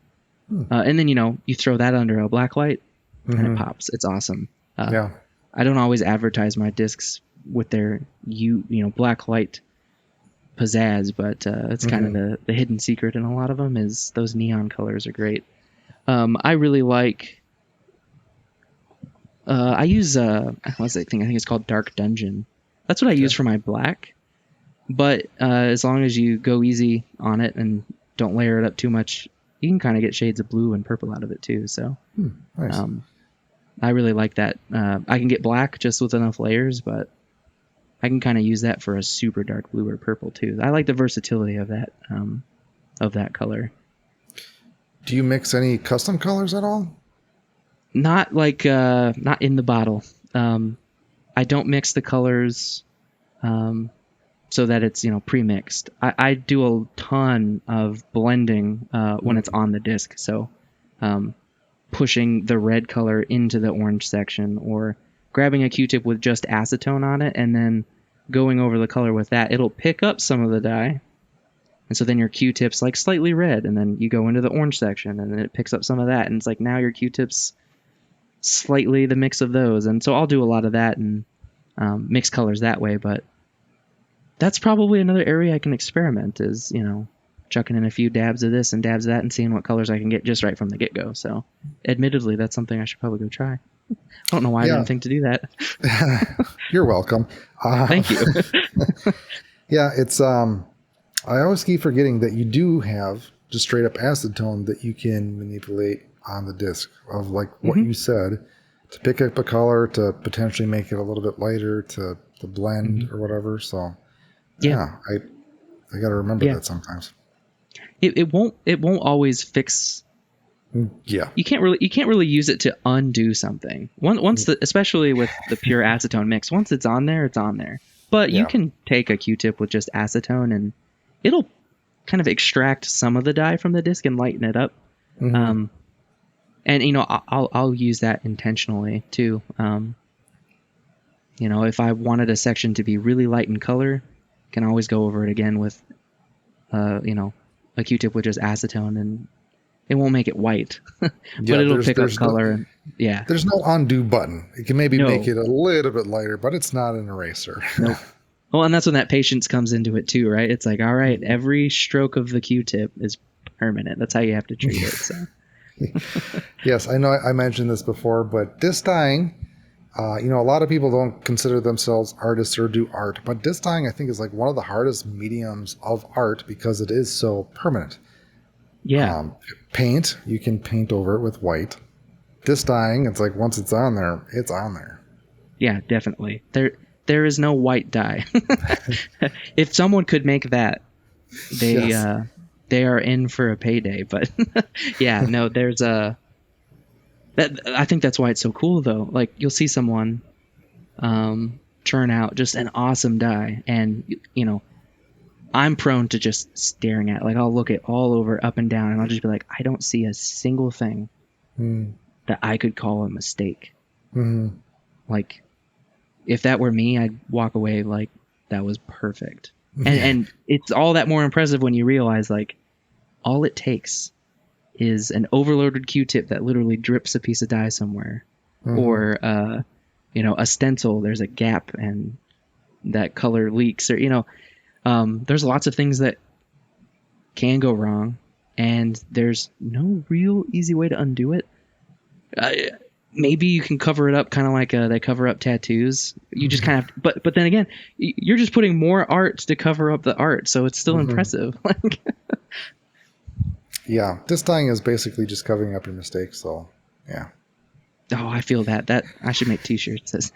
Speaker 2: and then you throw that under a black light, and it pops. It's awesome. I don't always advertise my discs with their black light pizzazz, but it's kind of the hidden secret in a lot of them is those neon colors are great. I really like. I use what's that thing? I think it's called Dark Dungeon. That's what I use for my black. But as long as you go easy on it and don't layer it up too much, you can kind of get shades of blue and purple out of it too. So
Speaker 1: nice.
Speaker 2: I really like that. I can get black just with enough layers, but I can kind of use that for a super dark blue or purple too. I like the versatility of that color.
Speaker 1: Do you mix any custom colors at all?
Speaker 2: Not like not in the bottle. I don't mix the colors so that it's pre-mixed. I do a ton of blending when it's on the disc. So pushing the red color into the orange section, or grabbing a Q-tip with just acetone on it and then going over the color with that. It'll pick up some of the dye. And so then your Q-tip's like slightly red, and then you go into the orange section and then it picks up some of that. And it's like now your Q-tip's slightly the mix of those. And so I'll do a lot of that and mix colors that way. But that's probably another area I can experiment is, chucking in a few dabs of this and dabs of that and seeing what colors I can get just right from the get-go. So admittedly, that's something I should probably go try. I don't know why I didn't think to do that.
Speaker 1: You're welcome.
Speaker 2: Thank you.
Speaker 1: Yeah, it's I always keep forgetting that you do have just straight up acetone that you can manipulate on the disc of like what you said, to pick up a color, to potentially make it a little bit lighter, to blend or whatever. So yeah, I got to remember that sometimes.
Speaker 2: It won't always fix.
Speaker 1: Yeah,
Speaker 2: you can't really use it to undo something. Once especially with the pure acetone mix, once it's on there, it's on there. But you can take a Q-tip with just acetone and it'll kind of extract some of the dye from the disc and lighten it up. And I'll use that intentionally too. If I wanted a section to be really light in color, I can always go over it again with a Q-tip with just acetone, and it won't make it white, but it'll pick up color. There's no undo button. It can maybe make it a little bit lighter, but it's not an eraser. Nope. Well, and that's when that patience comes into it too, right? It's like, all right, every stroke of the Q-tip is permanent. That's how you have to treat it. So.
Speaker 1: Yes, I know I mentioned this before, but disc dyeing, a lot of people don't consider themselves artists or do art, but disc dyeing I think is like one of the hardest mediums of art because it is so permanent.
Speaker 2: Yeah.
Speaker 1: Paint, you can paint over it with white. Disc dyeing, it's like once it's on there, it's on there.
Speaker 2: Yeah, definitely. There is no white dye. If someone could make that, they are in for a payday. But there's I think that's why it's so cool though. Like you'll see someone churn out just an awesome dye, and I'm prone to just staring at it. Like I'll look it all over, up and down, and I'll just be like, I don't see a single thing that I could call a mistake. Like if that were me, I'd walk away like that was perfect. And it's all that more impressive when you realize like all it takes is an overloaded Q-tip that literally drips a piece of dye somewhere, or a stencil. There's a gap and that color leaks, or there's lots of things that can go wrong, and there's no real easy way to undo it. Maybe you can cover it up, kind of like they cover up tattoos. You just kind of, but then again, you're just putting more art to cover up the art, so it's still impressive.
Speaker 1: Yeah, disc dyeing is basically just covering up your mistakes. So, yeah.
Speaker 2: Oh, I feel that I should make T-shirts.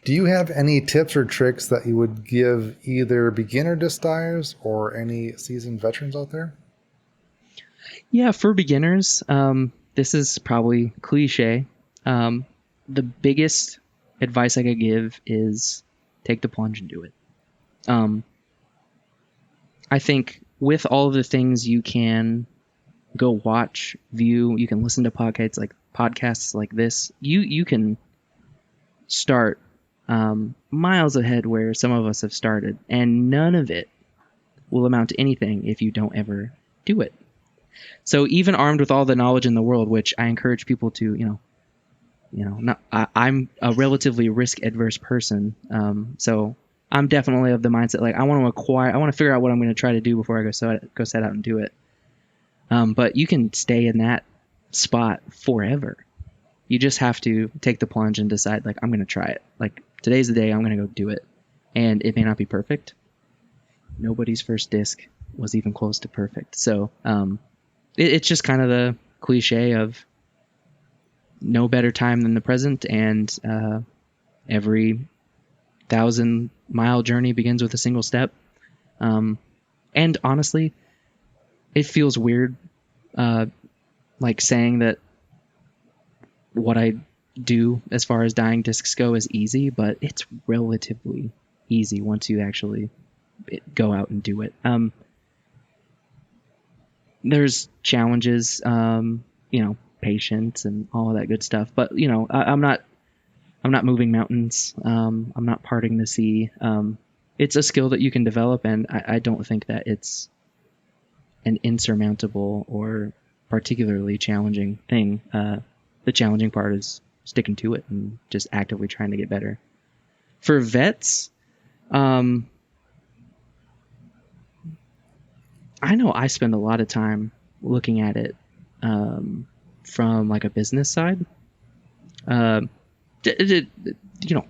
Speaker 1: Do you have any tips or tricks that you would give either beginner disc dyers or any seasoned veterans out there?
Speaker 2: Yeah, for beginners, this is probably cliche. The biggest advice I could give is take the plunge and do it. I think with all of the things you can go watch, view, you can listen to podcasts like this, you can start miles ahead where some of us have started, and none of it will amount to anything if you don't ever do it. So even armed with all the knowledge in the world, which I encourage people to, I'm a relatively risk adverse person. So I'm definitely of the mindset, like I want to figure out what I'm going to try to do before I go set out and do it. But you can stay in that spot forever. You just have to take the plunge and decide, like, I'm going to try it. Like today's the day I'm going to go do it. And it may not be perfect. Nobody's first disc was even close to perfect. So, it's just kind of the cliche of no better time than the present, and every 1,000-mile journey begins with a single step. And honestly, it feels weird like saying that what I do as far as dyeing discs go is easy, but it's relatively easy once you actually go out and do it. There's challenges, patience and all of that good stuff, but I'm not moving mountains. I'm not parting the sea. It's a skill that you can develop, and I don't think that it's an insurmountable or particularly challenging thing. The challenging part is sticking to it and just actively trying to get better. For vets, I know I spend a lot of time looking at it from like a business side. No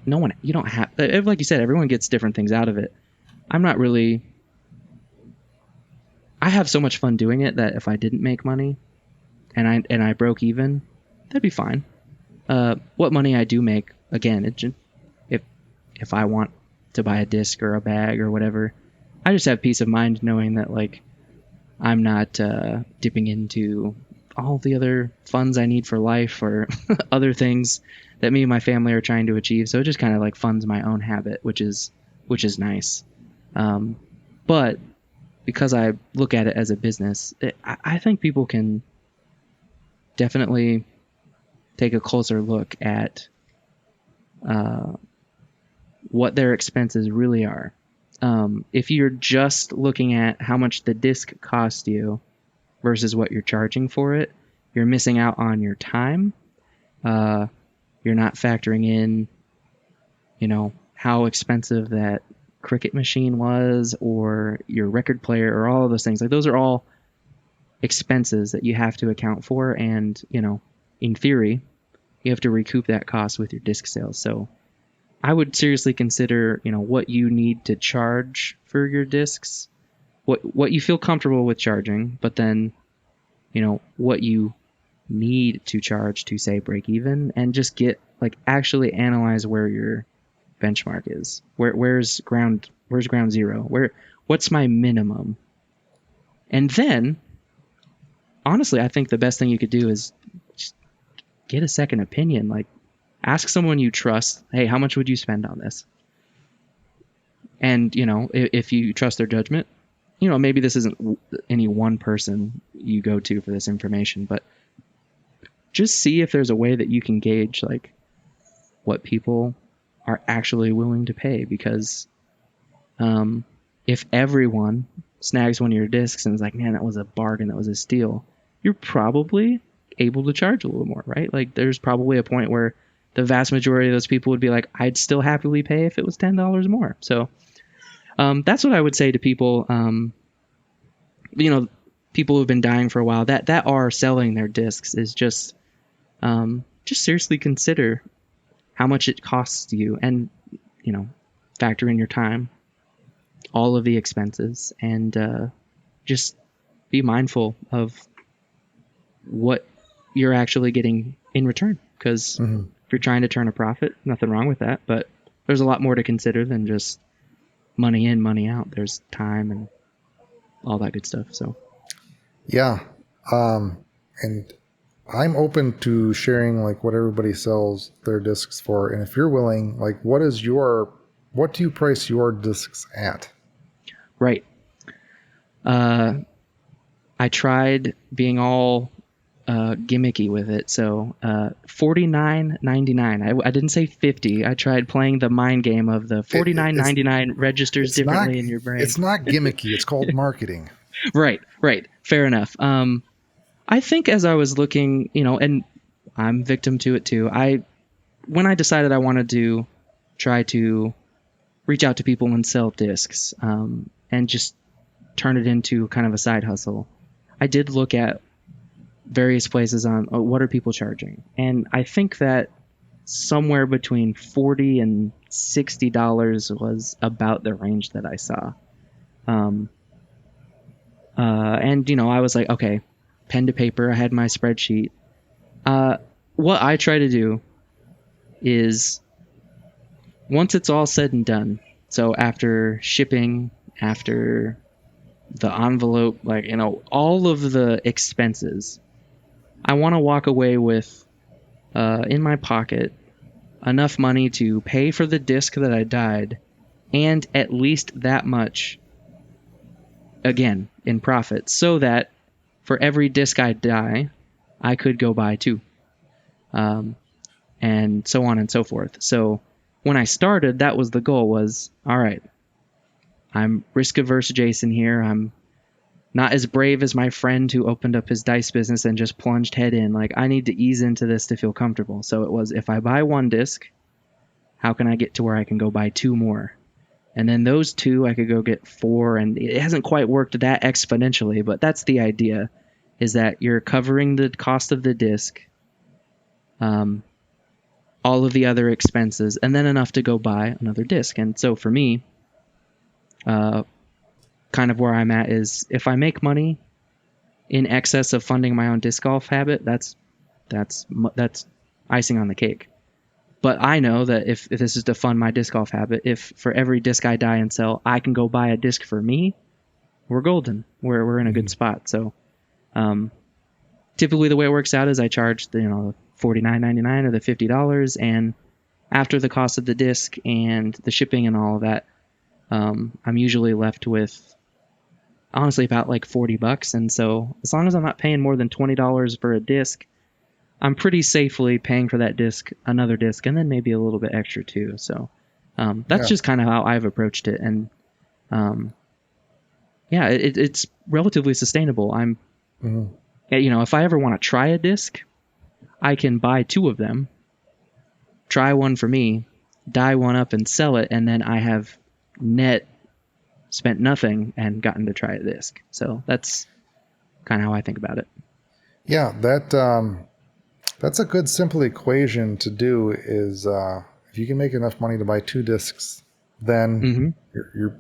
Speaker 2: one, you don't have, like you said, everyone gets different things out of it. I have so much fun doing it that if I didn't make money and I broke even, that'd be fine. What money I do make, again, if I want to buy a disc or a bag or whatever, I just have peace of mind knowing that like I'm not dipping into all the other funds I need for life or other things that me and my family are trying to achieve. So it just kind of like funds my own habit, which is nice. But because I look at it as a business, I think people can definitely take a closer look at what their expenses really are. If you're just looking at how much the disc cost you versus what you're charging for it, you're missing out on your time. You're not factoring in, how expensive that cricket machine was or your record player or all of those things. Like those are all expenses that you have to account for. And, in theory, you have to recoup that cost with your disc sales. So I would seriously consider, what you need to charge for your discs, what you feel comfortable with charging, but then, what you need to charge to say break even, and just actually analyze where your benchmark is. Where's ground zero? What's my minimum? And then, honestly, I think the best thing you could do is just get a second opinion. Like, ask someone you trust, hey, how much would you spend on this? And, if you trust their judgment, maybe this isn't any one person you go to for this information, but just see if there's a way that you can gauge, like, what people are actually willing to pay. Because if everyone snags one of your discs and is like, man, that was a bargain, that was a steal, you're probably able to charge a little more, right? Like, there's probably a point where the vast majority of those people would be like, I'd still happily pay if it was $10 more. So that's what I would say to people, people who've been dying for a while that are selling their discs, is just seriously consider how much it costs you, and, factor in your time, all of the expenses, and just be mindful of what you're actually getting in return. Because if you're trying to turn a profit, nothing wrong with that, but there's a lot more to consider than just money in, money out. There's time and all that good stuff. So
Speaker 1: yeah, and I'm open to sharing like what everybody sells their discs for, and if you're willing, like, what do you price your discs at?
Speaker 2: Right. I tried being all gimmicky with it, so $49.99. I didn't say 50. I tried playing the mind game of the $49.99 registers differently in your brain.
Speaker 1: It's not gimmicky. It's called marketing.
Speaker 2: Right. Fair enough. I think as I was looking, and I'm victim to it too. When I decided I wanted to try to reach out to people and sell discs, and just turn it into kind of a side hustle, I did look at various places on what are people charging, and I think that somewhere between $40 and $60 was about the range that I saw. And I was like, okay, pen to paper, I had my spreadsheet. What I try to do is, once it's all said and done, so after shipping, after the envelope, all of the expenses, I want to walk away with, in my pocket, enough money to pay for the disc that I dyed, and at least that much, again, in profit, so that for every disc I dye, I could go buy 2. And so on and so forth. So when I started, that was the goal, was, all right, I'm risk-averse Jayson here. I'm not as brave as my friend who opened up his dice business and just plunged head in. Like, I need to ease into this to feel comfortable. So it was, if I buy 1 disc, how can I get to where I can go buy 2 more? And then those 2, I could go get 4. And it hasn't quite worked that exponentially, but that's the idea, is that you're covering the cost of the disc, all of the other expenses, and then enough to go buy another disc. And so for me, kind of where I'm at is, if I make money in excess of funding my own disc golf habit, that's icing on the cake. But I know that if this is to fund my disc golf habit, if for every disc I dye and sell, I can go buy a disc for me, we're golden. We're in a good spot. So typically the way it works out is I charge the $49.99 or the $50, and after the cost of the disc and the shipping and all of that, I'm usually left with, honestly, about like $40. And so as long as I'm not paying more than $20 for a disc, I'm pretty safely paying for that disc, another disc, and then maybe a little bit extra too. So that's just kind of how I've approached it. And it's relatively sustainable. I'm, if I ever want to try a disc, I can buy 2 of them, try one for me, dye one up and sell it, and then I have net spent nothing and gotten to try a disc. So that's kind of how I think about it.
Speaker 1: Yeah, that's a good simple equation to do, is if you can make enough money to buy 2 discs, then you're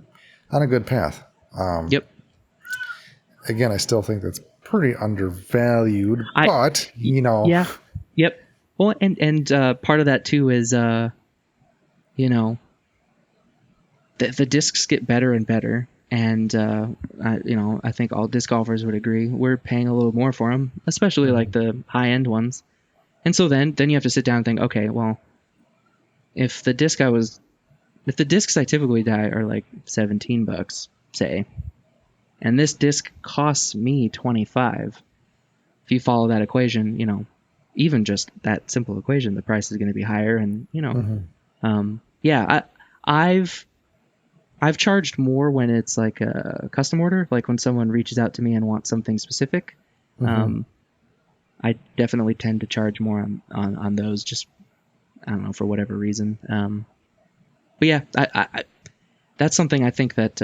Speaker 1: on a good path.
Speaker 2: Yep.
Speaker 1: Again, I still think that's pretty undervalued, but
Speaker 2: Yeah. Yep. Well, and part of that too is, the discs get better and better, and I think all disc golfers would agree we're paying a little more for them, especially like the high end ones. And so then you have to sit down and think, okay, well, if the discs I typically dye are like $17, say, and this disc costs me $25, if you follow that equation, even just that simple equation, the price is going to be higher. And I've charged more when it's like a custom order, like when someone reaches out to me and wants something specific. I definitely tend to charge more on those, just, I don't know, for whatever reason. But yeah, I that's something I think that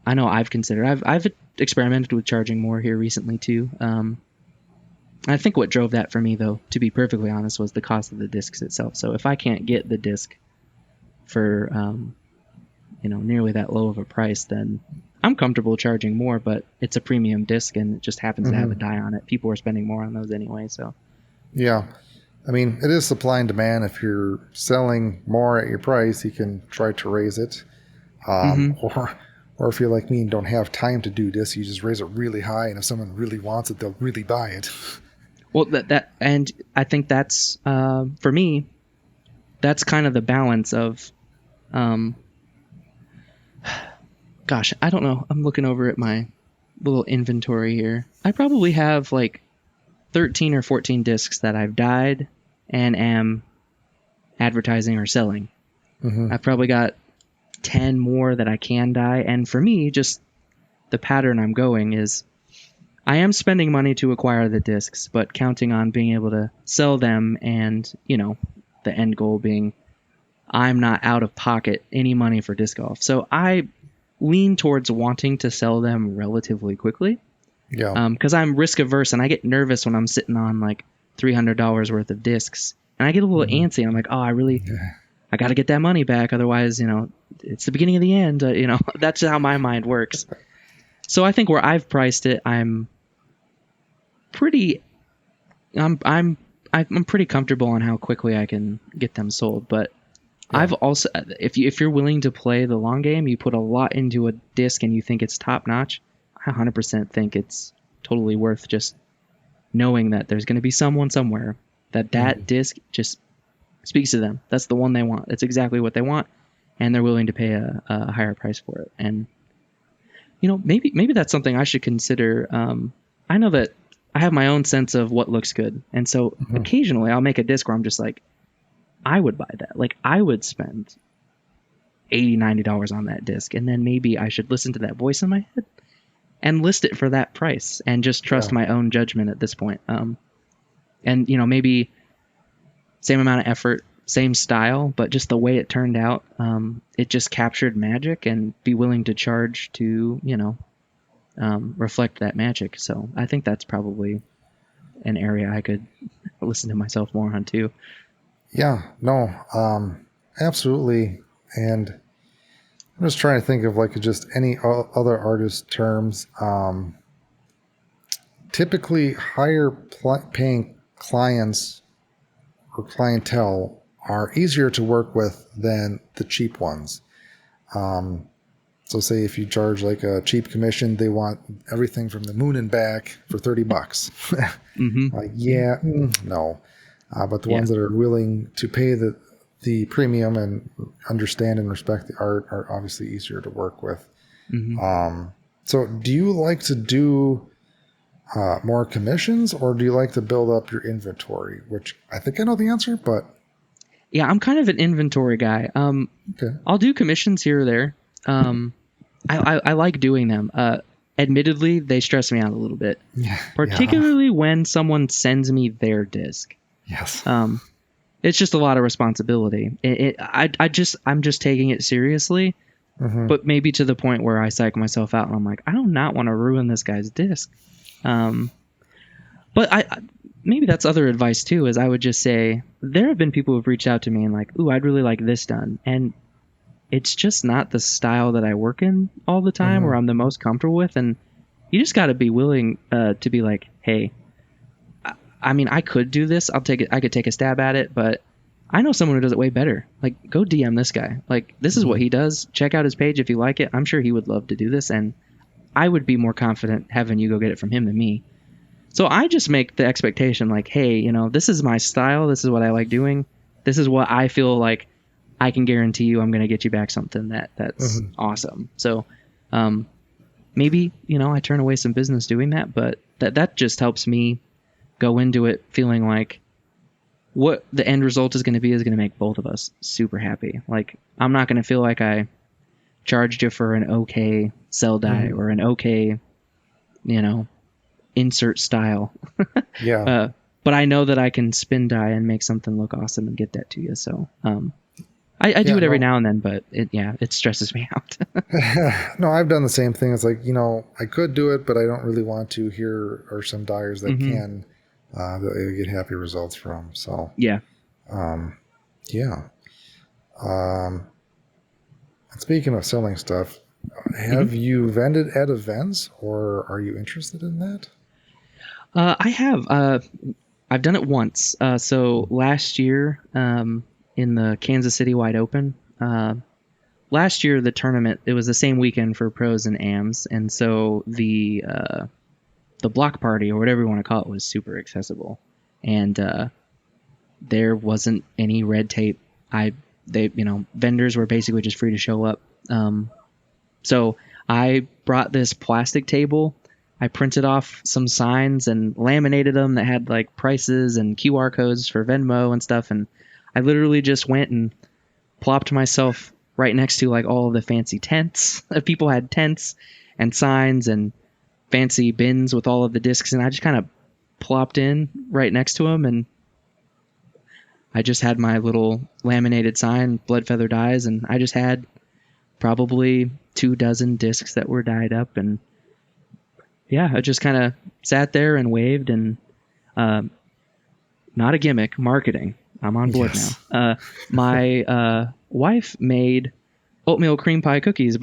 Speaker 2: I know I've considered. I've experimented with charging more here recently too. I think what drove that for me, though, to be perfectly honest, was the cost of the discs itself. So if I can't get the disc for nearly that low of a price, then I'm comfortable charging more. But it's a premium disc, and it just happens to have a dye on it. People are spending more on those anyway. So
Speaker 1: yeah, I mean, it is supply and demand. If you're selling more at your price, you can try to raise it, or if you're like me and don't have time to do this, you just raise it really high, and if someone really wants it, they'll really buy it.
Speaker 2: Well, and I think that's for me, that's kind of the balance of, gosh, I don't know. I'm looking over at my little inventory here. I probably have like 13 or 14 discs that I've dyed and am advertising or selling. I've probably got 10 more that I can dye. And for me, just the pattern I'm going is, I am spending money to acquire the discs, but counting on being able to sell them, and, the end goal being I'm not out of pocket any money for disc golf. So I lean towards wanting to sell them relatively quickly. Yeah. Because I'm risk averse, and I get nervous when I'm sitting on like $300 worth of discs, and I get a little antsy. I'm like, oh, I got to get that money back. Otherwise, it's the beginning of the end. That's how my mind works. So I think where I've priced it, I'm pretty comfortable on how quickly I can get them sold. But I've also, if you're willing to play the long game, you put a lot into a disc and you think it's top notch, I 100% think it's totally worth just knowing that there's going to be someone somewhere that disc just speaks to them. That's the one they want. It's exactly what they want, and they're willing to pay a higher price for it. And maybe that's something I should consider. I know that I have my own sense of what looks good, and so occasionally I'll make a disc where I'm just like, I would buy that. Like, I would spend $80-$90 on that disc, and then maybe I should listen to that voice in my head and list it for that price and just trust my own judgment at this point. And maybe same amount of effort, same style, but just the way it turned out, it just captured magic, and be willing to charge to reflect that magic. So I think that's probably an area I could listen to myself more on too.
Speaker 1: Yeah, no, absolutely. And I'm just trying to think of like just any other artist terms. Typically, higher paying clients or clientele are easier to work with than the cheap ones. So say if you charge like a cheap commission, they want everything from the moon and back for $30. Like, no. But the ones that are willing to pay the premium and understand and respect the art are obviously easier to work with. So do you like to do more commissions, or do you like to build up your inventory? Which I think I know the answer, but...
Speaker 2: Yeah, I'm kind of an inventory guy. Okay. I'll do commissions here or there. I like doing them. Admittedly, they stress me out a little bit, particularly when someone sends me their disc.
Speaker 1: Yes.
Speaker 2: It's just a lot of responsibility. I'm just taking it seriously, but maybe to the point where I psych myself out and I'm like, I do not want to ruin this guy's disc. But maybe that's other advice too, is I would just say, there have been people who've reached out to me and like, ooh, I'd really like this done. And it's just not the style that I work in all the time, or I'm the most comfortable with. And you just got to be willing to be like, hey, I mean, I could do this. I could take a stab at it, but I know someone who does it way better. Like, go DM this guy. Like, this is what he does. Check out his page if you like it. I'm sure he would love to do this, and I would be more confident having you go get it from him than me. So I just make the expectation like, hey, this is my style. This is what I like doing. This is what I feel like I can guarantee you I'm going to get you back something that's awesome. So maybe, I turn away some business doing that, but that just helps me go into it feeling like what the end result is going to make both of us super happy. Like, I'm not going to feel like I charged you for an okay cell die or an okay, insert style. But I know that I can spin die and make something look awesome and get that to you. So I do it every now and then, but it stresses me out.
Speaker 1: No, I've done the same thing. It's like, I could do it, but I don't really want to. Here are some dyers that can that you get happy results from. So and speaking of selling stuff, have you vended at events, or are you interested in that?
Speaker 2: I have. I've done it once. So last year, in the Kansas City Wide Open, last year the tournament, it was the same weekend for pros and AMs, and so the block party, or whatever you want to call it, was super accessible, and there wasn't any red tape. Vendors were basically just free to show up. So I brought this plastic table. I printed off some signs and laminated them that had like prices and QR codes for Venmo and stuff. And I literally just went and plopped myself right next to like all of the fancy tents. People had tents and signs and fancy bins with all of the discs. And I just kind of plopped in right next to them. And I just had my little laminated sign, blood feather dyes. And I just had probably 24 discs that were dyed up. And I just kind of sat there and waved, and not a gimmick, marketing. I'm on board now. My wife made oatmeal cream pie cookies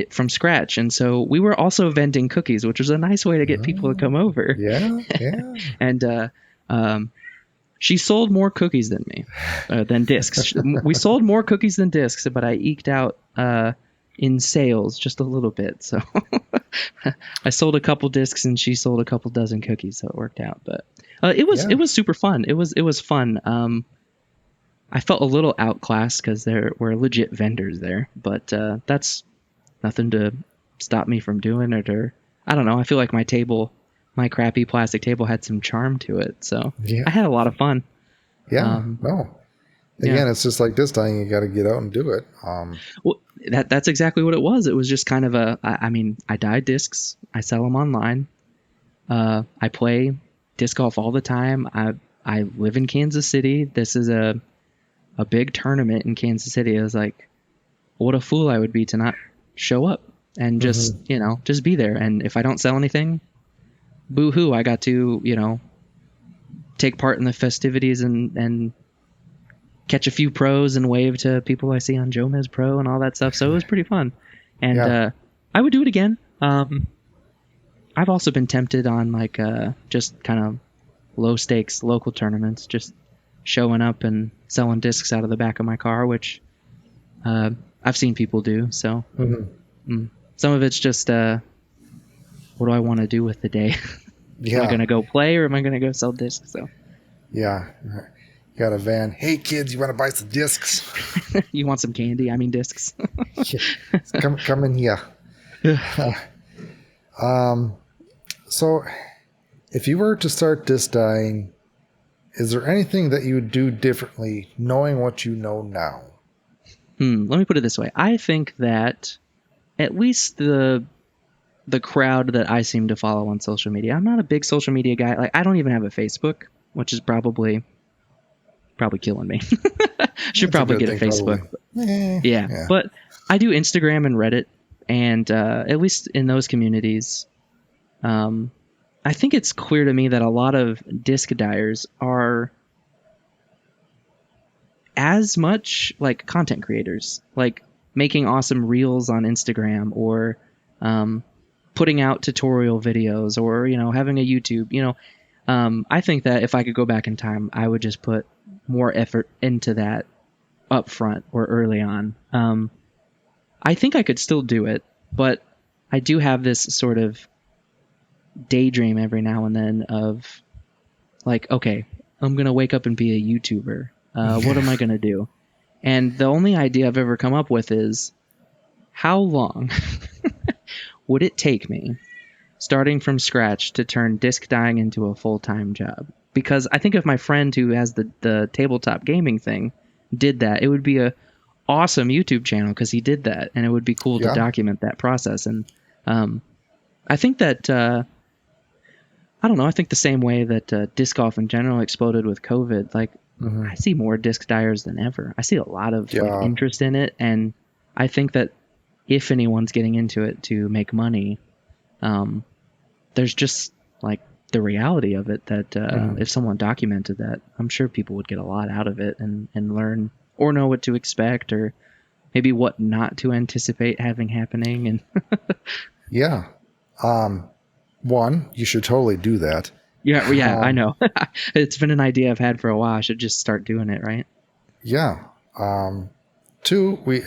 Speaker 2: from scratch, and so we were also vending cookies, which was a nice way to get people to come over. And she sold more cookies than me, than discs. We sold more cookies than discs, but I eked out in sales just a little bit. So I sold a couple discs and she sold a couple dozen cookies, so it worked out. But it was super fun. It was fun. I felt a little outclassed because there were legit vendors there, but that's nothing to stop me from doing it. Or I don't know. I feel like my crappy plastic table had some charm to it, so I had a lot of fun.
Speaker 1: Yeah. Again, it's just like this time you got to get out and do it.
Speaker 2: Well, that's exactly what it was. It was just kind of I dye discs. I sell them online. I play disc golf all the time. I live in Kansas City. This is a big tournament in Kansas City. I was like, what a fool I would be to not show up and just, just be there. And if I don't sell anything, boo-hoo, I got to, take part in the festivities and catch a few pros and wave to people I see on Jomez Pro and all that stuff. So it was pretty fun. And I would do it again. I've also been tempted on like just kind of low stakes local tournaments, just showing up and selling discs out of the back of my car, which I've seen people do. So some of it's just what do I want to do with the day? Am I going to go play or am I going to go sell discs? So
Speaker 1: got a van. Hey kids, you want to buy some discs?
Speaker 2: You want some candy? I mean discs.
Speaker 1: Come in here. So if you were to start disc dyeing, is there anything that you would do differently knowing what you know now?
Speaker 2: Let me put it this way. I think that at least the crowd that I seem to follow on social media, I'm not a big social media guy. Like I don't even have a Facebook, which is probably killing me. Should probably get a Facebook. But I do Instagram and Reddit, and at least in those communities, I think it's clear to me that a lot of disc dyers are as much like content creators, like making awesome reels on Instagram or putting out tutorial videos or, having a YouTube, I think that if I could go back in time, I would just put more effort into that up front or early on. I think I could still do it, but I do have this sort of daydream every now and then of like, okay, I'm going to wake up and be a YouTuber. What am I going to do? And the only idea I've ever come up with is how long would it take me starting from scratch to turn disc dyeing into a full-time job? Because I think if my friend who has the tabletop gaming thing did that, it would be a awesome YouTube channel because he did that, and it would be cool to document that process. And I think that I don't know. I think the same way that disc golf in general exploded with COVID. Like I see more disc dyers than ever. I see a lot of like, interest in it, and I think that if anyone's getting into it to make money, there's just like the reality of it that if someone documented that, I'm sure people would get a lot out of it and learn or know what to expect or maybe what not to anticipate having happening. And
Speaker 1: one, you should totally do that.
Speaker 2: I know. It's been an idea I've had for a while. I should just start doing it, right?
Speaker 1: Yeah. Two,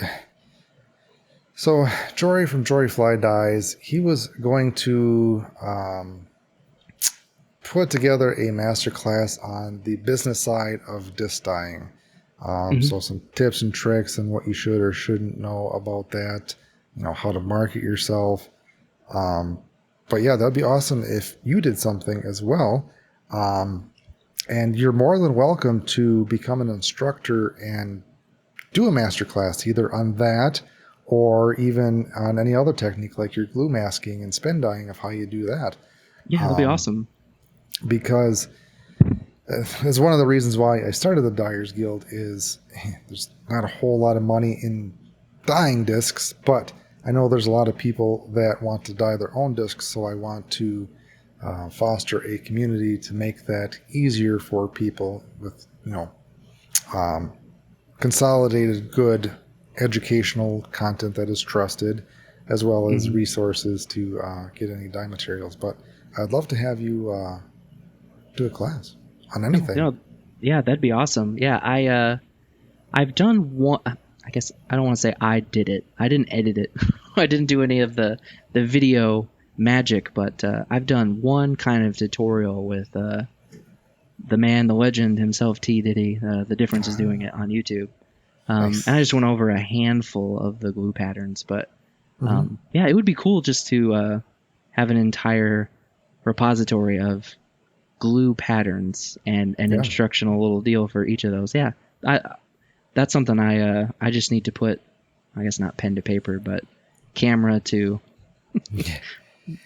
Speaker 1: so Jory from Jory Fly Dyes, he was going to put together a masterclass on the business side of disc dyeing. So some tips and tricks and what you should or shouldn't know about that, how to market yourself. But yeah, that'd be awesome if you did something as well. And you're more than welcome to become an instructor and do a masterclass either on that or even on any other technique like your glue masking and spin dyeing of how you do that.
Speaker 2: Yeah, that'd be awesome.
Speaker 1: Because it's one of the reasons why I started the Dyers Guild is there's not a whole lot of money in dyeing discs, but I know there's a lot of people that want to dye their own discs, so I want to foster a community to make that easier for people with, consolidated, good educational content that is trusted, as well as resources to get any dye materials. But I'd love to have you do a class on anything.
Speaker 2: Yeah, that'd be awesome. Yeah, I've done one. I I guess I don't want to say I did it. I didn't edit it. I didn't do any of the video magic, but I've done one kind of tutorial with the man, the legend himself, T. Diddy. The difference is doing it on YouTube.
Speaker 1: Nice.
Speaker 2: And I just went over a handful of the glue patterns, but yeah, it would be cool just to have an entire repository of glue patterns and an instructional little deal for each of those. Yeah, that's something I just need to put, I guess not pen to paper, but camera to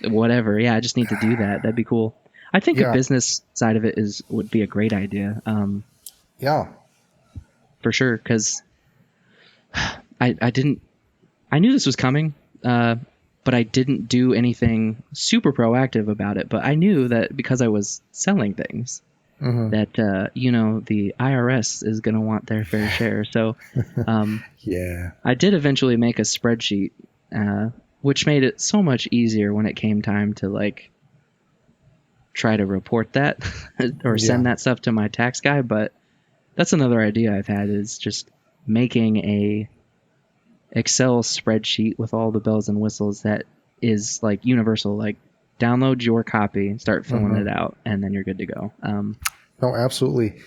Speaker 2: whatever. Yeah, I just need to do that. That'd be cool. I think a business side of it would be a great idea.
Speaker 1: Yeah,
Speaker 2: for sure. Because I knew this was coming, but I didn't do anything super proactive about it. But I knew that because I was selling things, that the IRS is going to want their fair share. So I did eventually make a spreadsheet, which made it so much easier when it came time to like try to report that or send that stuff to my tax guy. But that's another idea I've had, is just making a Excel spreadsheet with all the bells and whistles that is like universal. Like, download your copy, start filling it out, and then you're good to go.
Speaker 1: No, absolutely.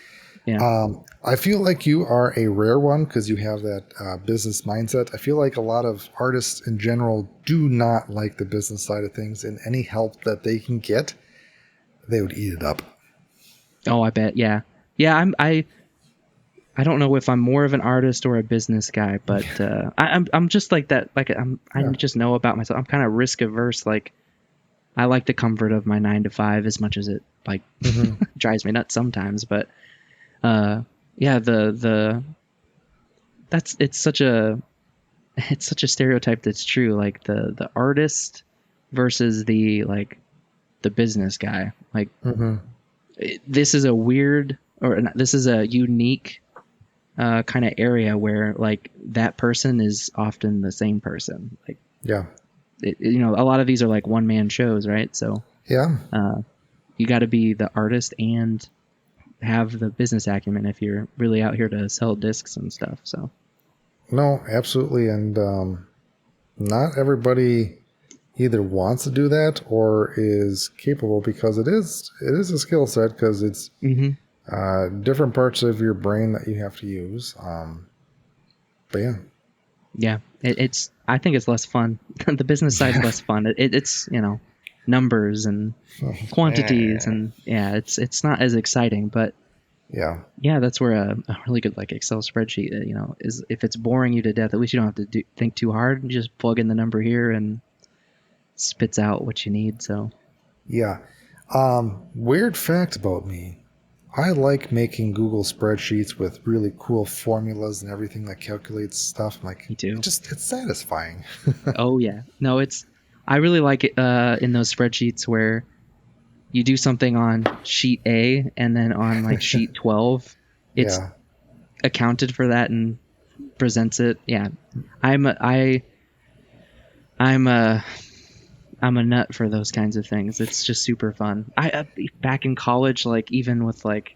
Speaker 2: Yeah.
Speaker 1: I feel like you are a rare one because you have that business mindset. I feel like a lot of artists in general do not like the business side of things, and any help that they can get, they would eat it up. Oh,
Speaker 2: I bet. Yeah. Yeah. I don't know if I'm more of an artist or a business guy, but I'm just like that. Like I just know about myself. I'm kind of risk averse. Like, I like the comfort of my 9 to 5 as much as it like drives me nuts sometimes. But it's such a stereotype that's true. Like the artist versus the business guy. Like this is a weird, or this is a unique kind of area where like that person is often the same person. Like, a lot of these are like one-man shows, right? So you got to be the artist and have the business acumen if you're really out here to sell discs and stuff. So
Speaker 1: no, absolutely. And not everybody either wants to do that or is capable, because it is a skill set, because it's different parts of your brain that you have to use. But
Speaker 2: it's I think it's less fun. The business side's less fun. It's numbers and quantities and it's not as exciting. But that's where a really good like Excel spreadsheet is. If it's boring you to death, at least you don't have to think too hard. You just plug in the number here and spits out what you need. So
Speaker 1: weird fact about me, I like making Google spreadsheets with really cool formulas and everything that calculates stuff. I'm like,
Speaker 2: me too.
Speaker 1: It's satisfying.
Speaker 2: Oh yeah, no, I really like it in those spreadsheets where you do something on sheet A and then on like sheet 12 it's accounted for that and presents it. I'm a nut for those kinds of things. It's just super fun. I back in college, like even with like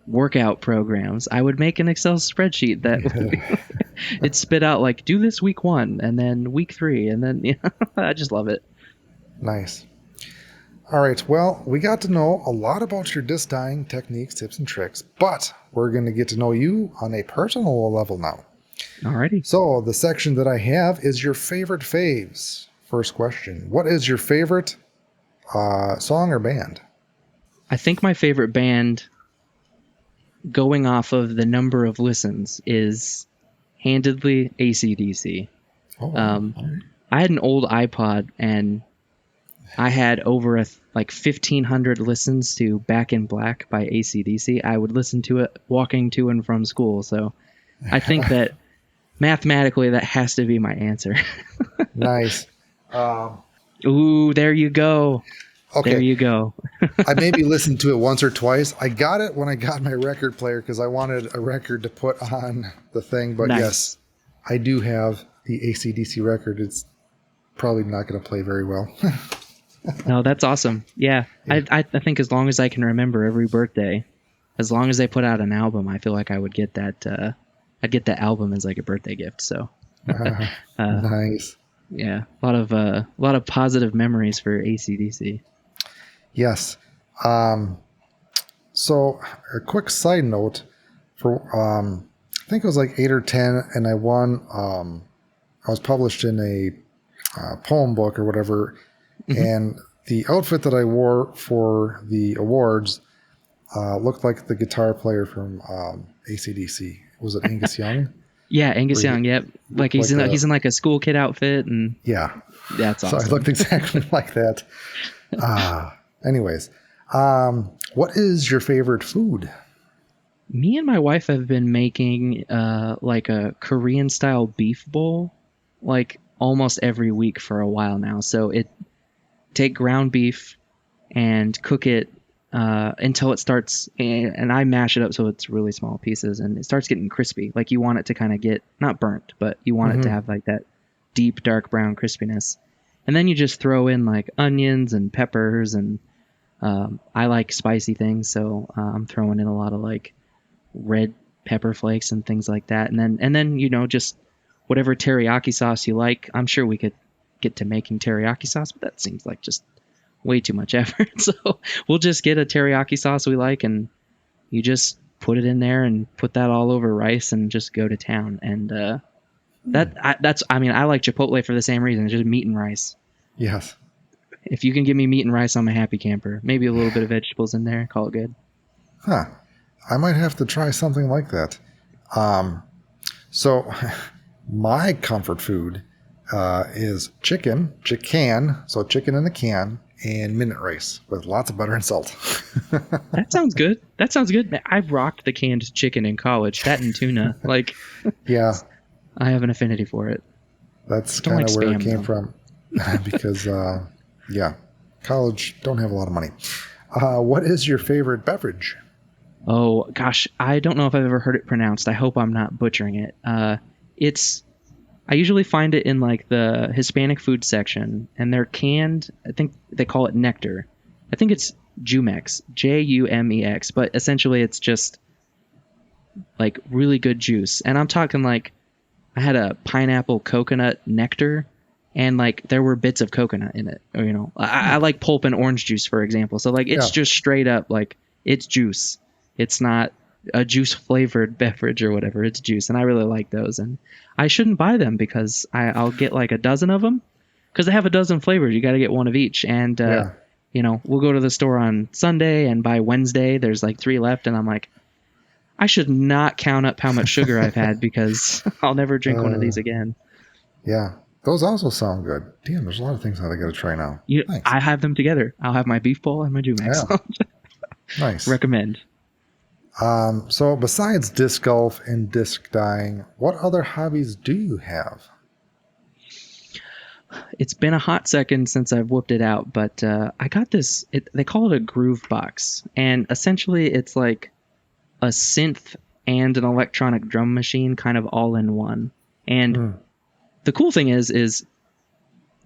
Speaker 2: workout programs, I would make an Excel spreadsheet that it spit out like, do this week 1 and then week 3 and then I just love it.
Speaker 1: Nice. All right. Well, we got to know a lot about your disc dyeing techniques, tips, and tricks, but we're going to get to know you on a personal level now.
Speaker 2: Alrighty.
Speaker 1: So the section that I have is your favorite faves. First question. What is your favorite song or band?
Speaker 2: I think my favorite band, going off of the number of listens, is handedly AC/DC. I had an old iPod and I had over 1,500 listens to Back in Black by AC/DC. I would listen to it walking to and from school. So I think that mathematically that has to be my answer.
Speaker 1: Nice.
Speaker 2: Ooh, there you go.
Speaker 1: Okay.
Speaker 2: There you go.
Speaker 1: I maybe listened to it once or twice. I got it when I got my record player because I wanted a record to put on the thing. But
Speaker 2: nice.
Speaker 1: Yes, I do have the AC/DC record. It's probably not going to play very well.
Speaker 2: No, that's awesome. Yeah. I think as long as I can remember every birthday, as long as they put out an album, I feel like I would get that I'd get the album as like a birthday gift. So
Speaker 1: Nice.
Speaker 2: yeah, a lot of positive memories for AC/DC.
Speaker 1: Yes. So a quick side note for I think it was like 8 or 10, and I won. I was published in a poem book or whatever, and the outfit that I wore for the awards looked like the guitar player from AC/DC. Was it Angus Young?
Speaker 2: Yeah, Angus Young. Yep, like he's in like a school kid outfit, and
Speaker 1: yeah,
Speaker 2: that's awesome.
Speaker 1: So I looked exactly like that. Anyways, what is your favorite food?
Speaker 2: Me and my wife have been making like a Korean style beef bowl like almost every week for a while now. So take ground beef and cook it until it starts, and I mash it up so it's really small pieces and it starts getting crispy. Like you want it to kind of get not burnt, but you want it to have like that deep dark brown crispiness. And then you just throw in like onions and peppers, and I like spicy things, so I'm throwing in a lot of like red pepper flakes and things like that. And then you know, just whatever teriyaki sauce you like. I'm sure we could get to making teriyaki sauce, but that seems like just way too much effort. So we'll just get a teriyaki sauce we like, and you just put it in there and put that all over rice and just go to town. And I like Chipotle for the same reason. It's just meat and rice.
Speaker 1: Yes.
Speaker 2: If you can give me meat and rice, I'm a happy camper. Maybe a little bit of vegetables in there. Call it good.
Speaker 1: Huh. I might have to try something like that. So my comfort food is chicken in a can, and minute rice with lots of butter and salt.
Speaker 2: That sounds good. I've rocked the canned chicken in college. That and tuna. Like,
Speaker 1: yeah,
Speaker 2: I have an affinity for it.
Speaker 1: That's kind of where it came from. Because, college don't have a lot of money. What is your favorite beverage?
Speaker 2: Oh, gosh. I don't know if I've ever heard it pronounced. I hope I'm not butchering it. I usually find it in like the Hispanic food section, and they're canned. I think they call it nectar. I think it's Jumex, Jumex, but essentially it's just like really good juice. And I'm talking like I had a pineapple coconut nectar, and like there were bits of coconut in it. Or, you know, I like pulp and orange juice, for example. So like it's just straight up like it's juice. It's not a juice flavored beverage or whatever. It's juice, and I really like those. And I shouldn't buy them because I'll get like a dozen of them because they have a dozen flavors. You got to get one of each. And you know, we'll go to the store on Sunday, and by Wednesday there's like 3 left, and I'm like, I should not count up how much sugar I've had because I'll never drink one of these again.
Speaker 1: Yeah. Those also sound good. Damn, there's a lot of things that I got to try now.
Speaker 2: I have them together. I'll have my beef bowl and my Jumex.
Speaker 1: Yeah. Nice.
Speaker 2: Recommend.
Speaker 1: So besides disc golf and disc dyeing, what other hobbies do you have?
Speaker 2: It's been a hot second since I've whooped it out, but I got this. They call it a groove box, and essentially it's like a synth and an electronic drum machine kind of all in one. And the cool thing is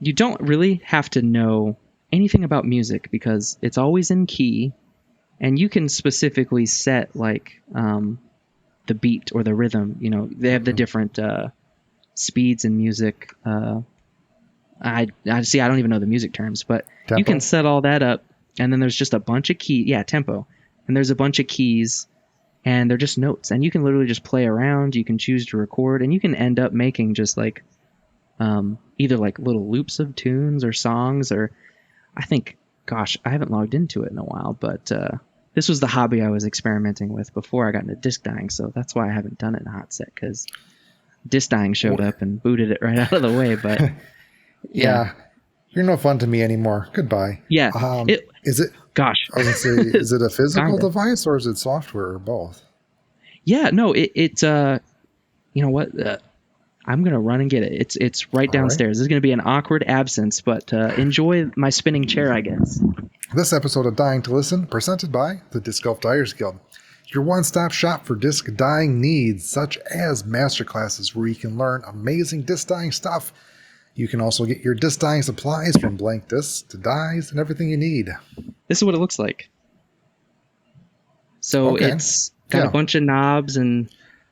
Speaker 2: you don't really have to know anything about music because it's always in key, and you can specifically set like the beat or the rhythm. You know, they have the different speeds in music. I see. I don't even know the music terms, but tempo? You can set all that up, and then there's just a bunch of keys. Yeah, tempo, and there's a bunch of keys, and they're just notes, and you can literally just play around. You can choose to record, and you can end up making just like either like little loops of tunes or songs, or I think, gosh, I haven't logged into it in a while, but this was the hobby I was experimenting with before I got into disc dyeing, so that's why I haven't done it in a hot set, because disc dyeing showed up and booted it right out of the way. But
Speaker 1: yeah, you're no fun to me anymore. Goodbye.
Speaker 2: Yeah.
Speaker 1: Is it?
Speaker 2: Gosh,
Speaker 1: I was gonna say, is it a physical device or is it software or both?
Speaker 2: Yeah, no, it's you know what? I'm gonna run and get it. It's right downstairs. Right. This is gonna be an awkward absence, but enjoy my spinning chair, I guess.
Speaker 1: This episode of Dying to Listen, presented by the Disc Golf Dyers Guild, your one-stop shop for disc dyeing needs, such as masterclasses where you can learn amazing disc dyeing stuff. You can also get your disc dyeing supplies from blank discs to dyes and everything you need.
Speaker 2: This is what it looks like. So it's got a bunch of knobs and,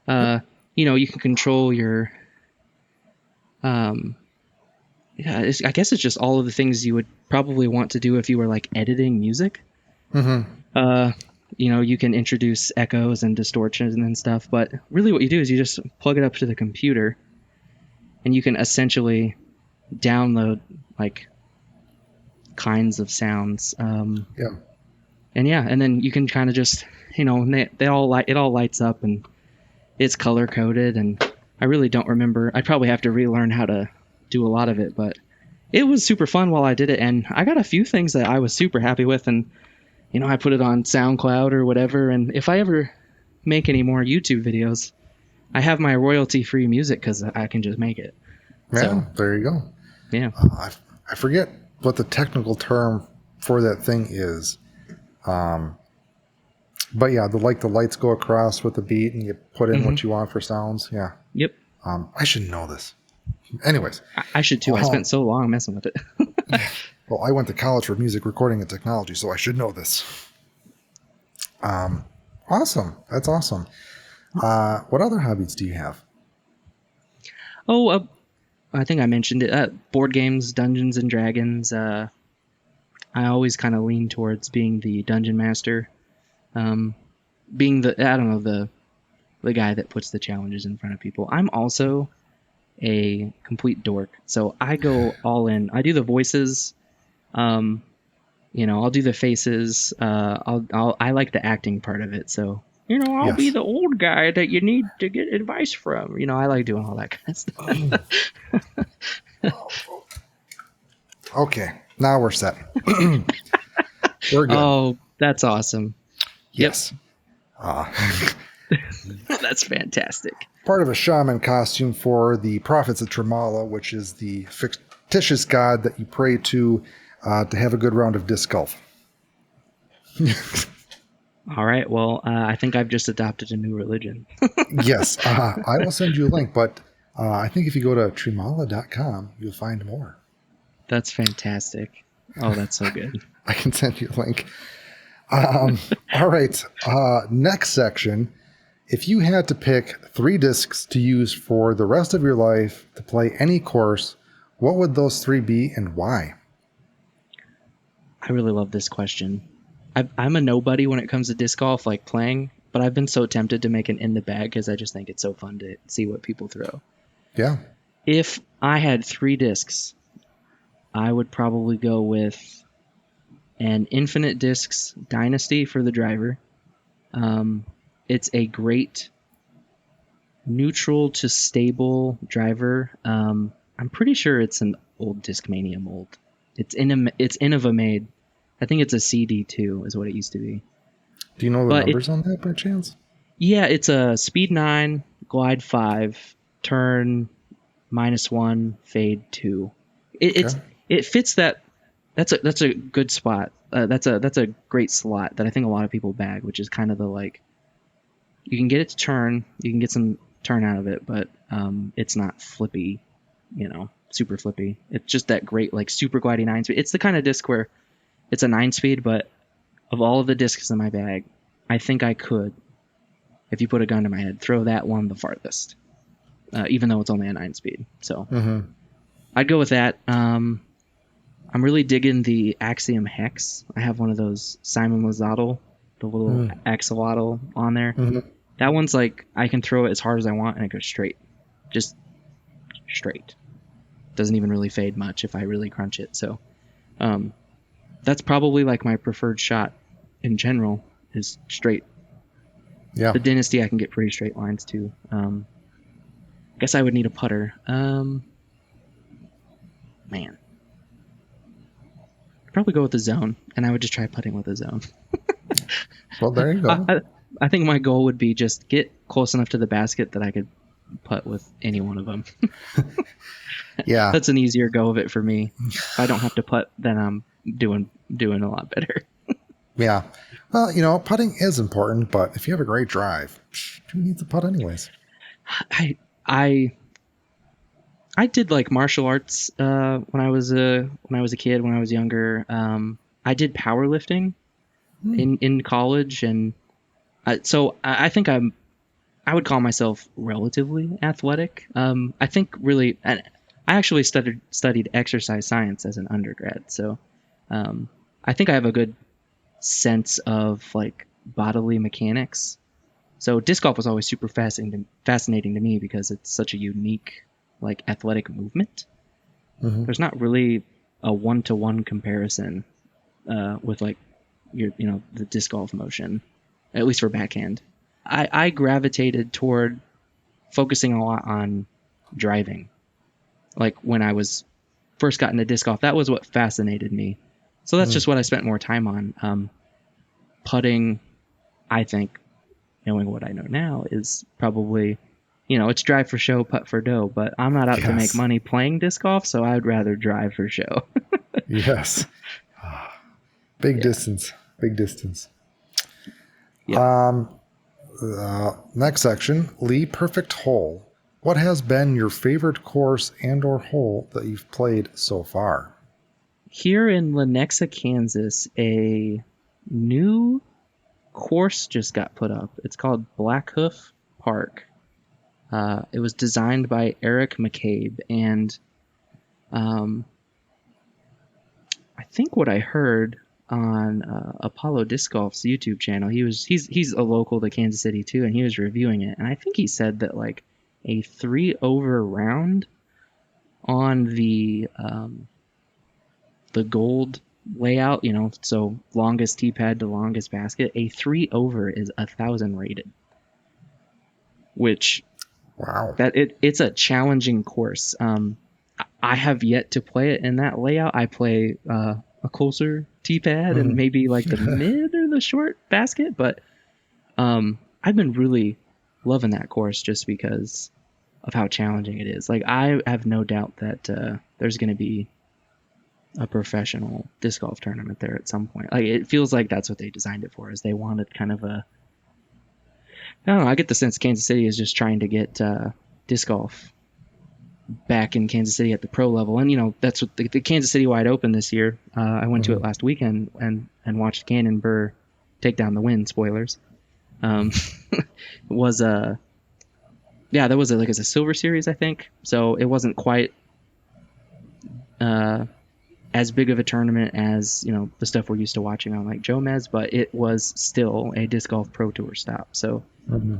Speaker 2: you you can control your, I guess it's just all of the things you would probably want to do if you were like editing music.
Speaker 1: Mm-hmm.
Speaker 2: You can introduce echoes and distortions and stuff, but really what you do is you just plug it up to the computer and you can essentially download like kinds of sounds.
Speaker 1: Yeah.
Speaker 2: And then you can kind of just, it all lights up and it's color coded, and I really don't remember. I probably have to relearn how to do a lot of it, but it was super fun while I did it, and I got a few things that I was super happy with, and I put it on SoundCloud or whatever, and if I ever make any more YouTube videos, I have my royalty-free music because I can just make it.
Speaker 1: Yeah,
Speaker 2: So,
Speaker 1: there you go.
Speaker 2: Yeah.
Speaker 1: I forget what the technical term for that thing is. But yeah, the lights go across with the beat and you put in what you want for sounds. Yeah.
Speaker 2: Yep.
Speaker 1: I should know this. Anyways.
Speaker 2: I should too. I spent so long messing with it.
Speaker 1: Well, I went to college for music recording and technology, so I should know this. Awesome. That's awesome. What other hobbies do you have?
Speaker 2: Oh, I think I mentioned it. Board games, Dungeons and Dragons. I always kind of lean towards being the dungeon master. Being the guy that puts the challenges in front of people. I'm also a complete dork, so I go all in. I do the voices. I'll do the faces. I like the acting part of it. So, I'll be the old guy that you need to get advice from. I like doing all that kind of stuff.
Speaker 1: Okay, now we're set. We're good.
Speaker 2: Oh, that's awesome.
Speaker 1: Yes.
Speaker 2: That's fantastic.
Speaker 1: Part of a shaman costume for the prophets of Tremala, which is the fictitious god that you pray to have a good round of disc golf.
Speaker 2: All right. Well, I think I've just adopted a new religion.
Speaker 1: Yes. I will send you a link, but I think if you go to tremala.com, you'll find more.
Speaker 2: That's fantastic. Oh, that's so good.
Speaker 1: I can send you a link. All right. Next section. If you had to pick 3 discs to use for the rest of your life to play any course, what would those 3 be and why?
Speaker 2: I really love this question. I'm a nobody when it comes to disc golf, like playing, but I've been so tempted to make an in the bag because I just think it's so fun to see what people throw.
Speaker 1: Yeah.
Speaker 2: If I had 3 discs, I would probably go with an Infinite Discs Dynasty for the driver. It's a great neutral to stable driver. I'm pretty sure it's an old Discmania mold. It's Innova made. I think it's a CD2 is what it used to be.
Speaker 1: Do you know the numbers on that by chance? Yeah,
Speaker 2: it's a speed 9, glide 5, turn -1, fade 2. It fits that. That's a good spot. That's a great slot that I think a lot of people bag, which is kind of the like. You can get it to turn. You can get some turn out of it, but it's not flippy, super flippy. It's just that great like super glidey 9-speed. It's the kind of disc where it's a 9-speed, but of all of the discs in my bag, I think I could, if you put a gun to my head, throw that one the farthest, even though it's only a 9-speed. So I'd go with that. I'm really digging the Axiom Hex. I have one of those Simon Lazatl, the little axolotl on there. That one's like, I can throw it as hard as I want and it goes straight. Just straight. Doesn't even really fade much if I really crunch it. So that's probably like my preferred shot in general is straight.
Speaker 1: Yeah.
Speaker 2: The Dynasty I can get pretty straight lines too. Guess I would need a putter. Man. I'd probably go with the zone, and I would just try putting with the zone.
Speaker 1: Well, there you go.
Speaker 2: I think my goal would be just get close enough to the basket that I could putt with any one of them.
Speaker 1: Yeah.
Speaker 2: That's an easier go of it for me. If I don't have to putt, then I'm doing a lot better.
Speaker 1: Yeah. Well, putting is important, but if you have a great drive, who needs to putt anyways?
Speaker 2: I did like martial arts when I was a kid, when I was younger. I did powerlifting in college, and so I think I I would call myself relatively athletic. I think really, and I actually studied exercise science as an undergrad, so I think I have a good sense of like bodily mechanics. So disc golf was always super fascinating to me because it's such a unique like athletic movement. There's not really a one-to-one comparison with like the disc golf motion, at least for backhand. I gravitated toward focusing a lot on driving. Like when I was first got into disc golf, that was what fascinated me. So that's just what I spent more time on. Putting, I think, knowing what I know now, is probably, it's drive for show, putt for dough, but I'm not out to make money playing disc golf, so I'd rather drive for show.
Speaker 1: Yes. Big distance.
Speaker 2: Yeah.
Speaker 1: Next section, Lee Perfect Hole. What has been your favorite course and or hole that you've played so far?
Speaker 2: Here in Lenexa, Kansas, a new course just got put up. It's called Blackhoof Park. It was designed by Eric McCabe, and I think what I heard on Apollo Disc Golf's YouTube channel, he's a local to Kansas City too, and he was reviewing it, and I think he said that like a 3-over round on the gold layout, so longest tee pad to longest basket, a 3-over is 1,000 rated, which it's a challenging course. I have yet to play it in that layout. I play a closer tee pad and maybe like the mid or the short basket, but I've been really loving that course just because of how challenging it is. Like I have no doubt that there's going to be a professional disc golf tournament there at some point. Like it feels like that's what they designed it for, is they wanted kind of I don't know, I get the sense Kansas City is just trying to get disc golf back in Kansas City at the pro level. And, that's what the Kansas City Wide Open this year. I went to it last weekend and watched Gannon Burr take down the win. Spoilers. Was that was like a silver series, I think. So it wasn't quite as big of a tournament as, the stuff we're used to watching on like Jomez, but it was still a disc golf pro tour stop. So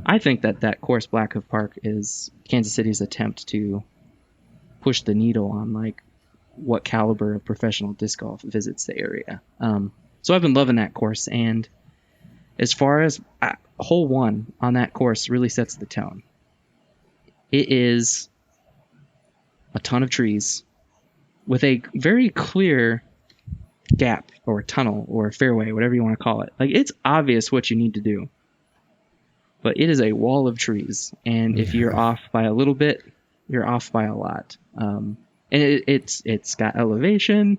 Speaker 2: I think that course, Blackhoof Park, is Kansas City's attempt to push the needle on like what caliber of professional disc golf visits the area. So I've been loving that course, and as far as hole 1 on that course really sets the tone. It is a ton of trees with a very clear gap or tunnel or fairway, whatever you want to call it. Like it's obvious what you need to do, but it is a wall of trees, and if you're off by a little bit, you're off by a lot. And it's got elevation,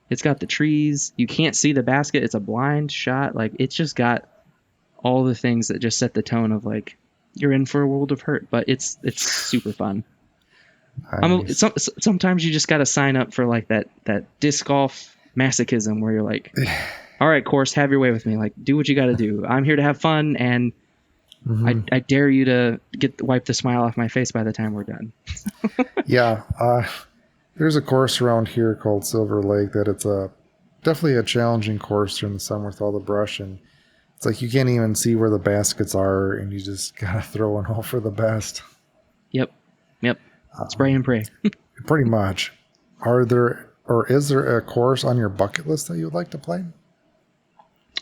Speaker 2: it's got the trees, you can't see the basket, it's a blind shot. Like it's just got all the things that just set the tone of like you're in for a world of hurt, but it's super fun. Nice. Sometimes you just got to sign up for like that disc golf masochism where you're like, all right, course, have your way with me. Like, do what you got to do. I'm here to have fun, and I dare you to wipe the smile off my face by the time we're done.
Speaker 1: Yeah. There's a course around here called Silver Lake that it's definitely a challenging course during the summer with all the brush, and it's like you can't even see where the baskets are, and you just got to throw and hope for the best.
Speaker 2: Yep. Spray and pray.
Speaker 1: Pretty much. Is there a course on your bucket list that you would like to play?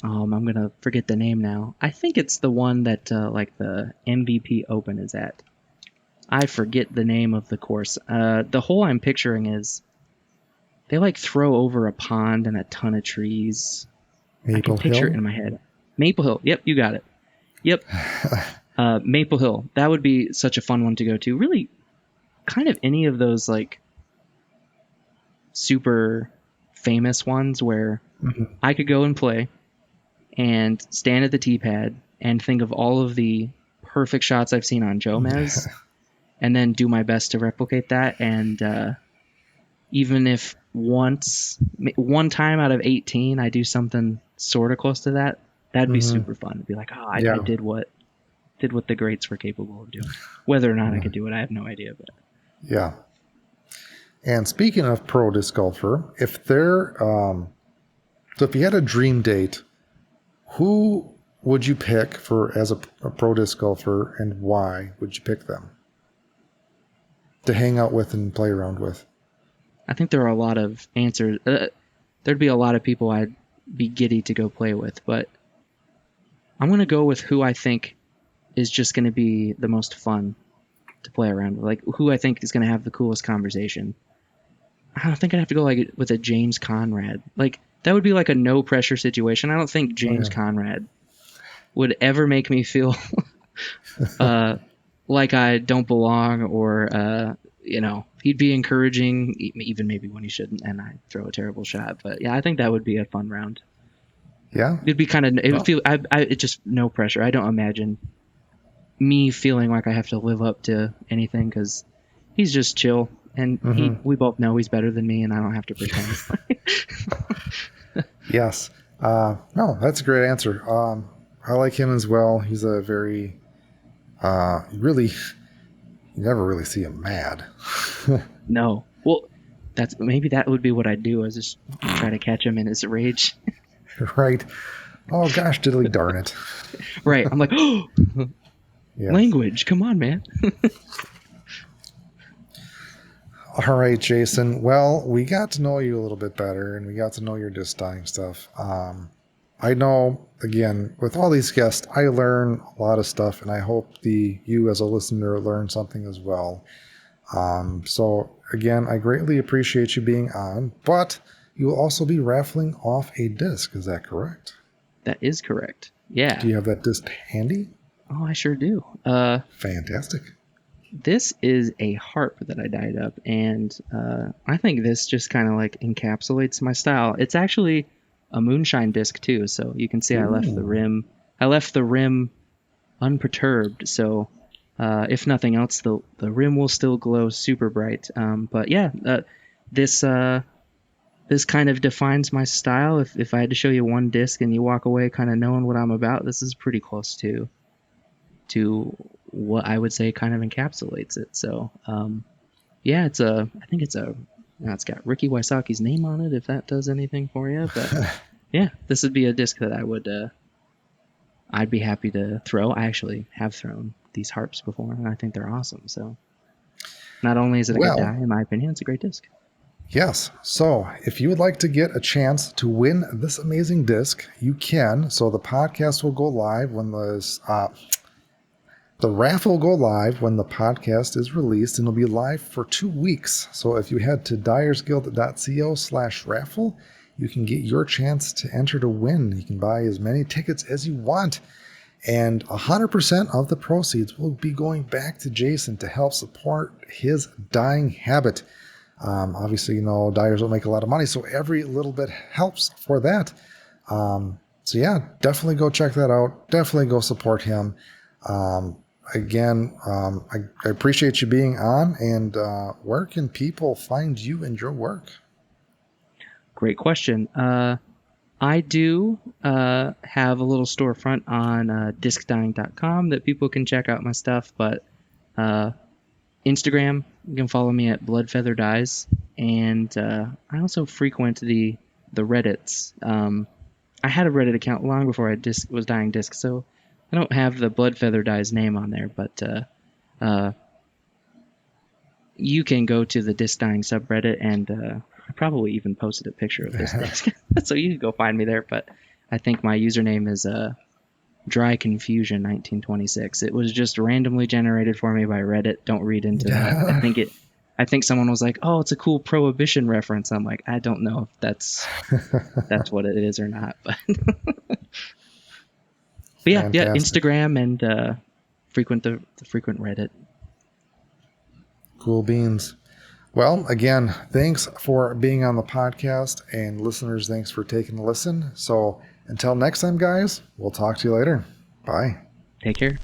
Speaker 2: I'm going to forget the name now. I think it's the one that like the MVP Open is at. I forget the name of the course. The hole I'm picturing is they like throw over a pond and a ton of trees. I can picture it in my head. Maple Hill. Yep, you got it. Yep. Maple Hill. That would be such a fun one to go to. Really, kind of any of those like super famous ones where I could go and play and stand at the tee pad and think of all of the perfect shots I've seen on Jomez and then do my best to replicate that. And even if one time out of 18 I do something sort of close to that, that'd be super fun. It'd be like, I did what did what the greats were capable of doing. Whether or not I could do it, I have no idea. But
Speaker 1: yeah. And speaking of pro disc golfer, if they're so if you had a dream date, who would you pick for as a pro disc golfer, and why would you pick them to hang out with and play around with?
Speaker 2: I think there are a lot of answers. There'd be a lot of people I'd be giddy to go play with, but I'm going to go with who I think is just going to be the most fun to play around with, like who I think is going to have the coolest conversation. I don't think I'd have to go like with a James Conrad. Like that would be like a no pressure situation. I don't think James Conrad would ever make me feel like I don't belong, or he'd be encouraging, even maybe when he shouldn't, and I throw a terrible shot. But yeah, I think that would be a fun round.
Speaker 1: Yeah,
Speaker 2: it'd be kind of. It would feel. It's just no pressure. I don't imagine me feeling like I have to live up to anything because he's just chill, and we both know he's better than me, and I don't have to pretend.
Speaker 1: Yes. No, that's a great answer. I like him as well. He's a very, you never really see him mad.
Speaker 2: No. Well, maybe that would be what I'd do, is just try to catch him in his rage.
Speaker 1: Right. Oh gosh, diddly darn it.
Speaker 2: Right. I'm like, oh, yes. Language. Come on, man.
Speaker 1: All right, Jayson. Well, we got to know you a little bit better, and we got to know your disc dyeing stuff. I know, again, with all these guests, I learn a lot of stuff, and I hope you as a listener learn something as well. So, again, I greatly appreciate you being on, but you will also be raffling off a disc. Is that correct?
Speaker 2: That is correct. Yeah.
Speaker 1: Do you have that disc handy?
Speaker 2: Oh, I sure do.
Speaker 1: Fantastic.
Speaker 2: This is a harp that I dyed up, and I think this just kind of like encapsulates my style. It's actually a Moonshine disc too, so you can see I left the rim unperturbed, so if nothing else, the rim will still glow super bright. But yeah, this kind of defines my style. If I had to show you one disc and you walk away kind of knowing what I'm about, this is pretty close to what I would say kind of encapsulates it. So yeah, it's got Ricky Wysocki's name on it, if that does anything for you. But yeah, this would be a disc that I'd be happy to throw. I actually have thrown these harps before, and I think they're awesome. So not only is it a good dye, in my opinion, it's a great disc.
Speaker 1: Yes. So if you would like to get a chance to win this amazing disc, you can. So the podcast will go live when the raffle will go live when the podcast is released, and it'll be live for 2 weeks. So if you head to dyersguild.co/raffle, you can get your chance to enter to win. You can buy as many tickets as you want, and 100% of the proceeds will be going back to Jayson to help support his dyeing habit. Obviously, dyers don't make a lot of money, so every little bit helps for that. So yeah, definitely go check that out. Definitely go support him. Again, I appreciate you being on, and where can people find you and your work?
Speaker 2: Great question. I do have a little storefront on discdyeing.com that people can check out my stuff, but Instagram, you can follow me at Bloodfeather Dyes, and I also frequent the Reddits. I had a Reddit account long before I was dyeing discs, so I don't have the Bloodfeather Dyes name on there, but you can go to the disc dyeing subreddit, and I probably even posted a picture of this disc, so you can go find me there. But I think my username is Dry Confusion 1926. It was just randomly generated for me by Reddit. Don't read into that. I think someone was like, "Oh, it's a cool Prohibition reference." I'm like, I don't know if that's what it is or not, but. But yeah, Instagram and frequent the frequent Reddit.
Speaker 1: Cool beans. Well, again, thanks for being on the podcast, and listeners, thanks for taking a listen. So until next time, guys, we'll talk to you later. Bye.
Speaker 2: Take care.